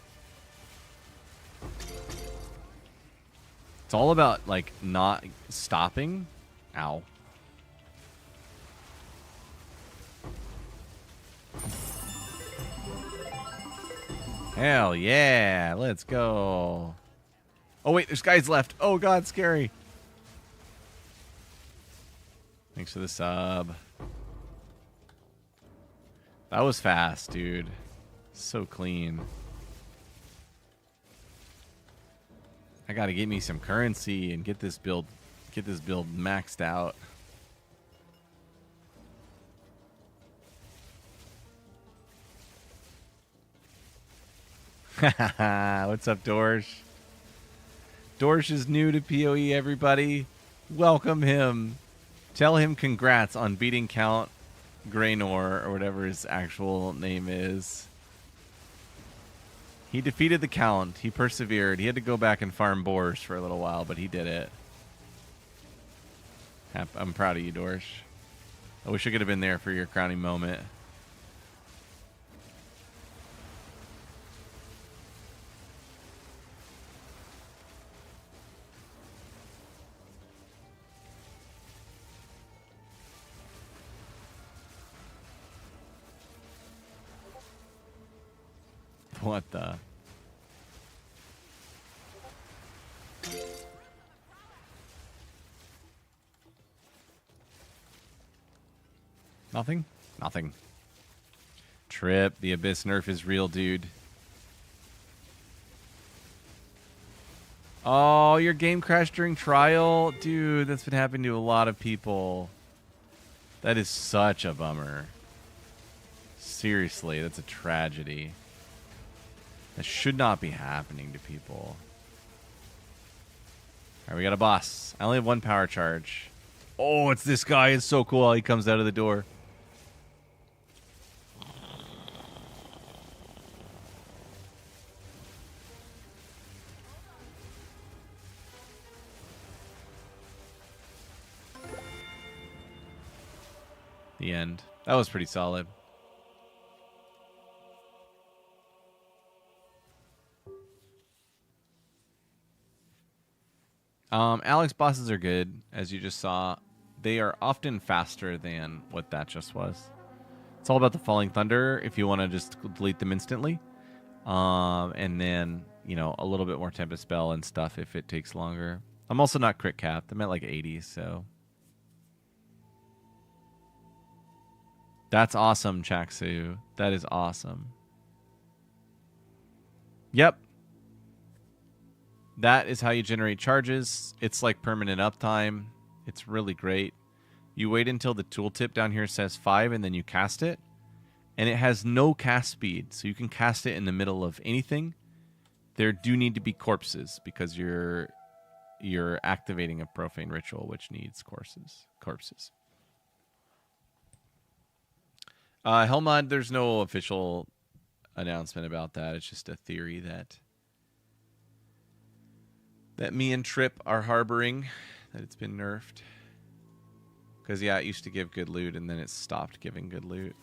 S1: It's all about, like, not stopping. Ow. Hell yeah. Let's go. Oh, wait. There's guys left. Oh, God. Scary. Thanks for the sub. That was fast, dude. So clean. I gotta get me some currency and get this build maxed out. What's up, Dorsh? Dorsh is new to PoE, everybody. Welcome him. Tell him congrats on beating Count Graynor, or whatever his actual name is. He defeated the Count. He persevered. He had to go back and farm boars for a little while, but he did it. I'm proud of you, Dorsh. I wish I could have been there for your crowning moment. What the? Nothing? Nothing. Trip. The Abyss nerf is real, dude. Oh, your game crashed during trial? Dude, that's been happening to a lot of people. That is such a bummer. Seriously, that's a tragedy. That should not be happening to people. Alright, we got a boss. I only have one power charge. Oh, it's this guy. It's so cool how he comes out of the door. The end. That was pretty solid. Alex bosses are good, as you just saw. They are often faster than what that just was. It's all about the Falling Thunder if you want to just delete them instantly. And then, you know, a little bit more Tempest Spell and stuff if it takes longer. I'm also not crit capped. I'm at like 80, so. That's awesome, Chaksu. That is awesome. Yep. That is how you generate charges. It's like permanent uptime. It's really great. You wait until the tooltip down here says 5 and then you cast it. And it has no cast speed, so you can cast it in the middle of anything. There do need to be corpses because you're activating a profane ritual, which needs corpses. Helmod, there's no official announcement about that. It's just a theory that me and Trip are harboring, that it's been nerfed. Because, yeah, it used to give good loot, and then it stopped giving good loot.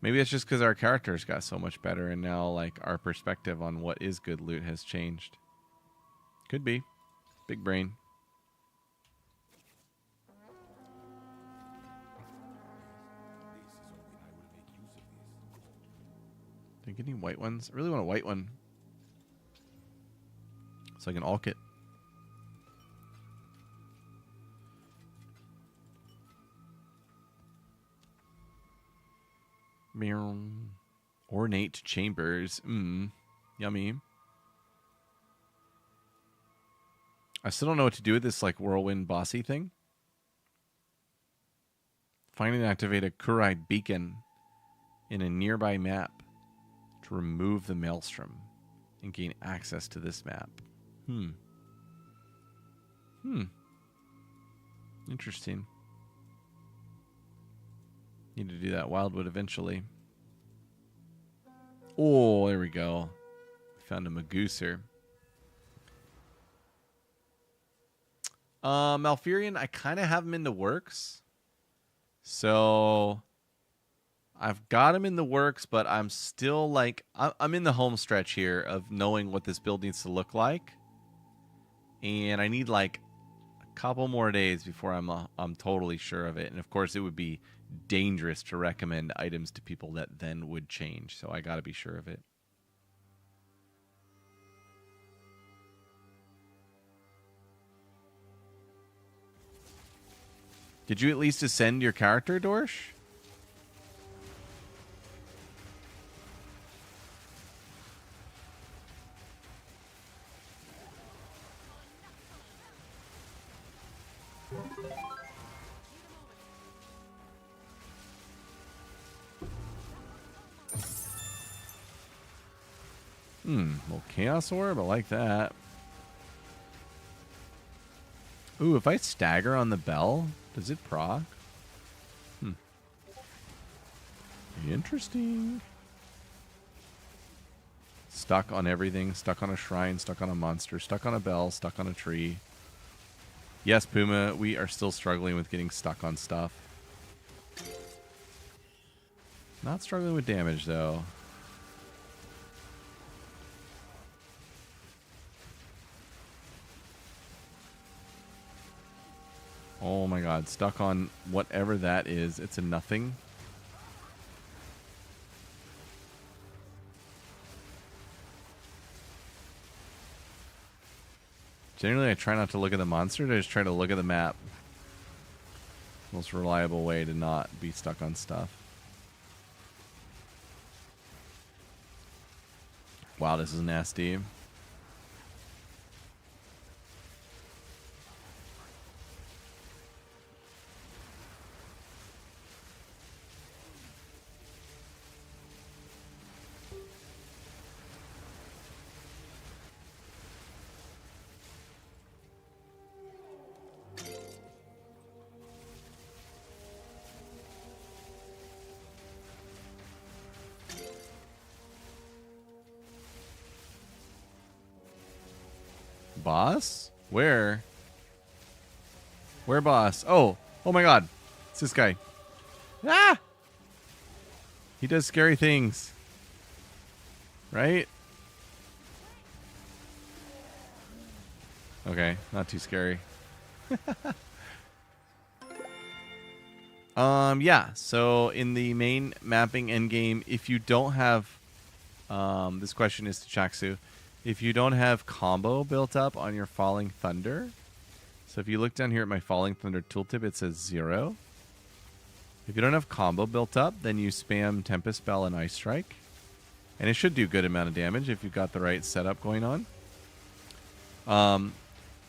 S1: Maybe it's just because our characters got so much better, and now, like, our perspective on what is good loot has changed. Could be. Big brain. Did I get any white ones? I really want a white one. So I can alk it. Ornate chambers. Yummy. I still don't know what to do with this like whirlwind bossy thing. Find and activate a Kurai beacon in a nearby map to remove the maelstrom and gain access to this map. Interesting. Need to do that wildwood eventually. Oh, there we go. Found a Magooser. Malfurion, I kind of have him in the works. So I've got him in the works, but I'm still like, I'm in the home stretch here of knowing what this build needs to look like. And I need like a couple more days before I'm totally sure of it. And of course, it would be dangerous to recommend items to people that then would change. So I got to be sure of it. Did you at least ascend your character, Dorsch? Well, Chaos Orb, I like that. Ooh, if I stagger on the bell, does it proc? Interesting. Stuck on everything. Stuck on a shrine. Stuck on a monster. Stuck on a bell. Stuck on a tree. Yes, Puma, we are still struggling with getting stuck on stuff. Not struggling with damage, though. Oh my god, stuck on whatever that is. It's a nothing. Generally, I try not to look at the monster. I just try to look at the map. Most reliable way to not be stuck on stuff. Wow, this is nasty. Boss? Where? Where, boss? Oh my god. It's this guy. Ah! He does scary things. Right? Okay, not too scary. Yeah, so in the main mapping endgame, if you don't have this question is to Chaksu. If you don't have combo built up on your Falling Thunder, so if you look down here at my Falling Thunder tooltip, it says 0. If you don't have combo built up, then you spam Tempest Spell and Ice Strike. And it should do a good amount of damage if you've got the right setup going on.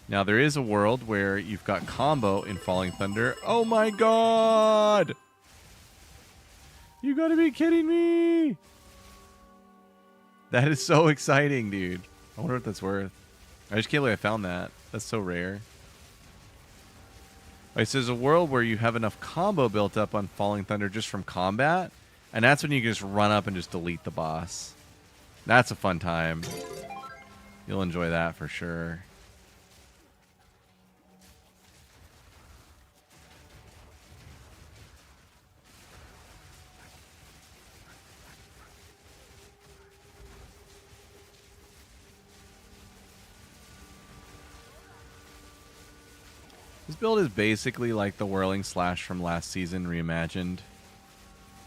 S1: Now, there is a world where you've got combo in Falling Thunder. Oh my god! You gotta be kidding me! That is so exciting, dude. I wonder what that's worth. I just can't believe I found that. That's so rare. Alright, so there's a world where you have enough combo built up on Falling Thunder just from combat, and that's when you can just run up and just delete the boss. That's a fun time. You'll enjoy that for sure. This build is basically like the Whirling Slash from last season reimagined.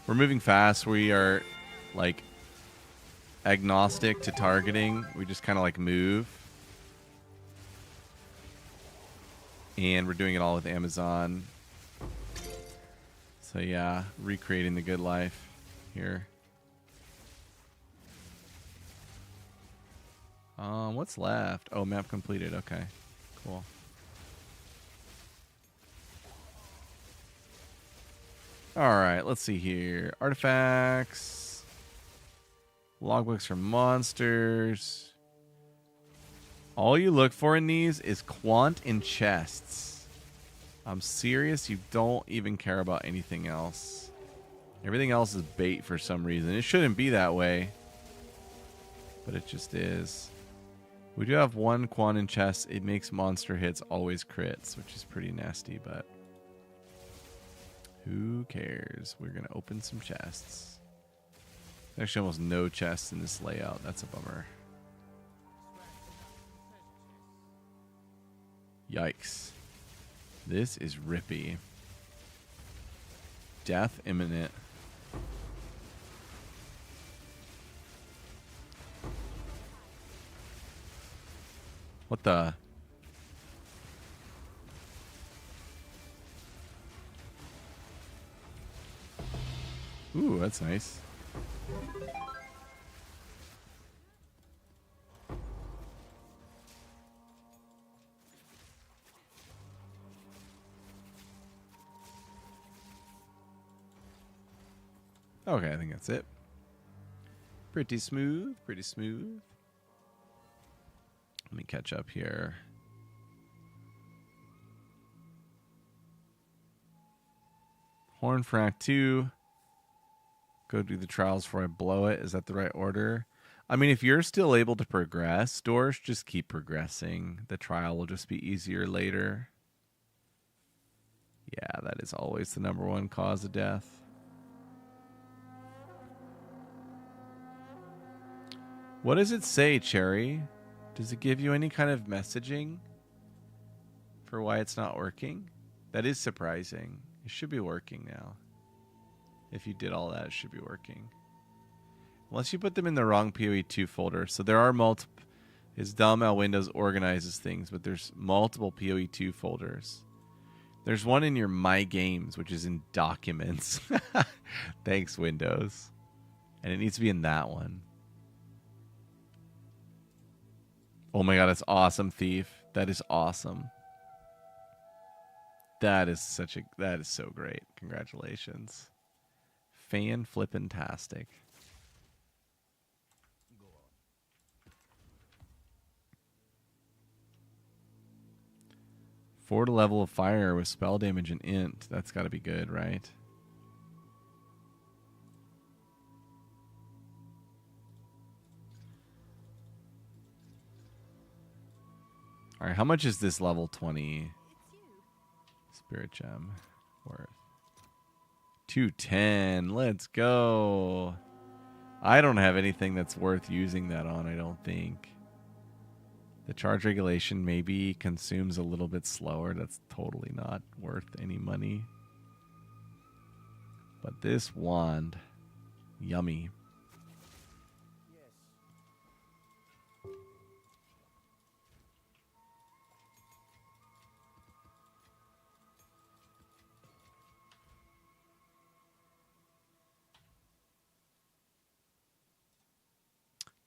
S1: We're moving fast. We are like agnostic to targeting. We just kind of like move. And we're doing it all with Amazon. So yeah, recreating the good life here. What's left? Oh, map completed. Okay, cool. Alright, let's see here. Artifacts. Logbooks for monsters. All you look for in these is quant in chests. I'm serious, you don't even care about anything else. Everything else is bait for some reason. It shouldn't be that way, but it just is. We do have one quant in chests. It makes monster hits always crits, which is pretty nasty, but who cares? We're going to open some chests. There's actually almost no chests in this layout. That's a bummer. Yikes. This is rippy. Death imminent. What the? Ooh, that's nice. Okay, I think that's it. Pretty smooth, pretty smooth. Let me catch up here. Hornfrack 2. Go do the trials before I blow it. Is that the right order? I mean, if you're still able to progress, Dorsch, just keep progressing. The trial will just be easier later. Yeah, that is always the #1 cause of death. What does it say, Cherry? Does it give you any kind of messaging for why it's not working? That is surprising. It should be working now. If you did all that, it should be working. Unless you put them in the wrong PoE2 folder. So there are multiple... It's dumb how Windows organizes things, but there's multiple PoE2 folders. There's one in your My Games, which is in Documents. Thanks, Windows. And it needs to be in that one. Oh my god, that's awesome, Thief. That is awesome. That is so great. Congratulations. Fan-flippin-tastic. Forward level of fire with spell damage and int. That's got to be good, right? All right, how much is this level 20 spirit gem worth? 210. Let's go. I don't have anything that's worth using that on, I don't think. The charge regulation maybe consumes a little bit slower. That's totally not worth any money. But this wand, yummy.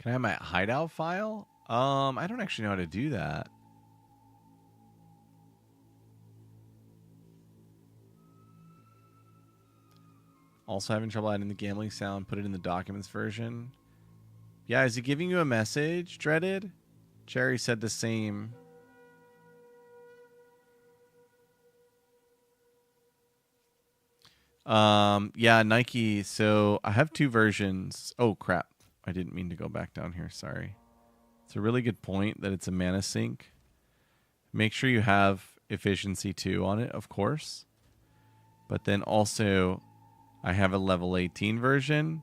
S1: Can I have my hideout file? I don't actually know how to do that. Also having trouble adding the gambling sound. Put it in the documents version. Yeah, is he giving you a message, Dreaded? Cherry said the same. Yeah, Nike. So I have two versions. Oh, crap. I didn't mean to go back down here. Sorry. It's a really good point that it's a mana sink. Make sure you have efficiency 2 on it, of course. But then also, I have a level 18 version.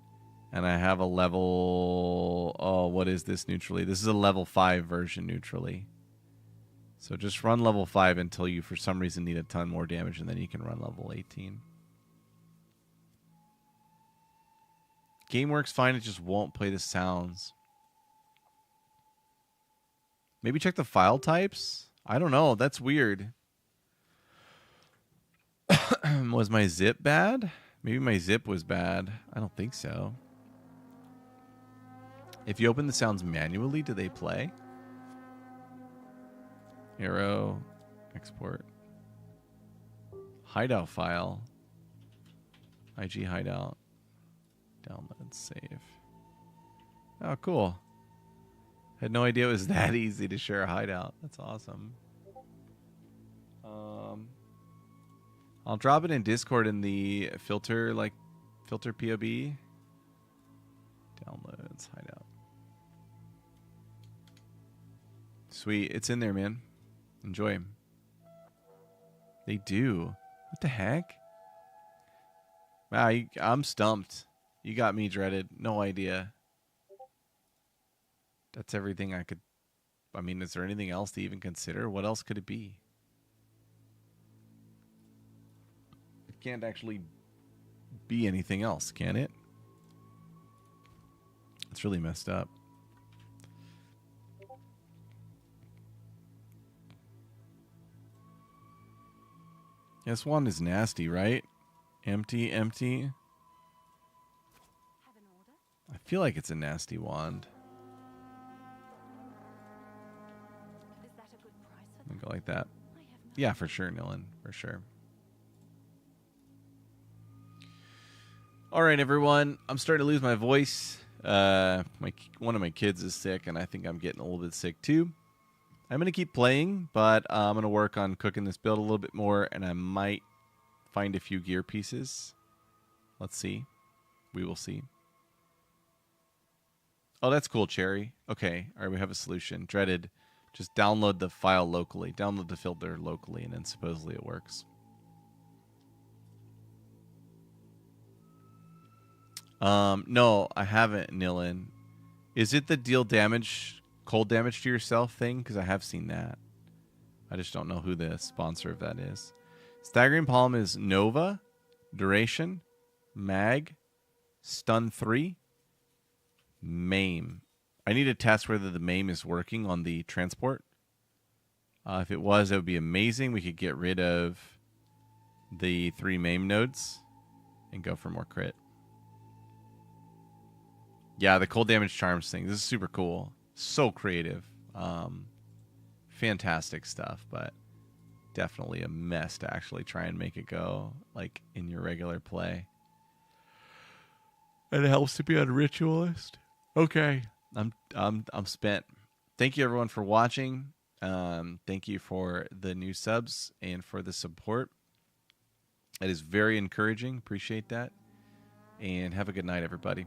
S1: And I have a level... Oh, what is this neutrally? This is a level 5 version neutrally. So just run level 5 until you, for some reason, need a ton more damage. And then you can run level 18. Game works fine. It just won't play the sounds. Maybe check the file types? I don't know. That's weird. Was my zip bad? Maybe my zip was bad. I don't think so. If you open the sounds manually, do they play? Arrow. Export. Hideout file. IG hideout. Download. Save. Oh, cool. Had no idea it was that easy to share a hideout. That's awesome. I'll drop it in Discord in the filter POB. Downloads, hideout. Sweet. It's in there, man. Enjoy. They do. What the heck? Wow, I'm stumped. You got me, Dreaded. No idea. That's everything I could... I mean, is there anything else to even consider? What else could it be? It can't actually be anything else, can it? It's really messed up. This one is nasty, right? Empty, empty.
S2: Have an order?
S1: I feel like it's a nasty wand.
S2: Is that a good price for
S1: Let me
S2: that?
S1: go like that.
S2: I have no
S1: Yeah, for sure, Nilan. For sure. All right, everyone. I'm starting to lose my voice. One of my kids is sick, and I think I'm getting a little bit sick too. I'm going to keep playing, but I'm going to work on cooking this build a little bit more, and I might find a few gear pieces. Let's see. We will see. Oh, that's cool, Cherry. Okay. All right, we have a solution. Dreaded. Just download the file locally. Download the filter locally, and then supposedly it works. No, I haven't, Nilan. Is it the deal damage, cold damage to yourself thing? Because I have seen that. I just don't know who the sponsor of that is. Staggering Palm is Nova, Duration, Mag, Stun 3, Maim. I need to test whether the Maim is working on the transport. If it was, that would be amazing. We could get rid of the 3 Maim nodes and go for more crit. Yeah, the cold damage charms thing. This is super cool. So creative. Fantastic stuff, but definitely a mess to actually try and make it go like in your regular play. And it helps to be on Ritualist. Okay. I'm spent. Thank you everyone for watching. Thank you for the new subs and for the support. It is very encouraging. Appreciate that. And have a good night, everybody.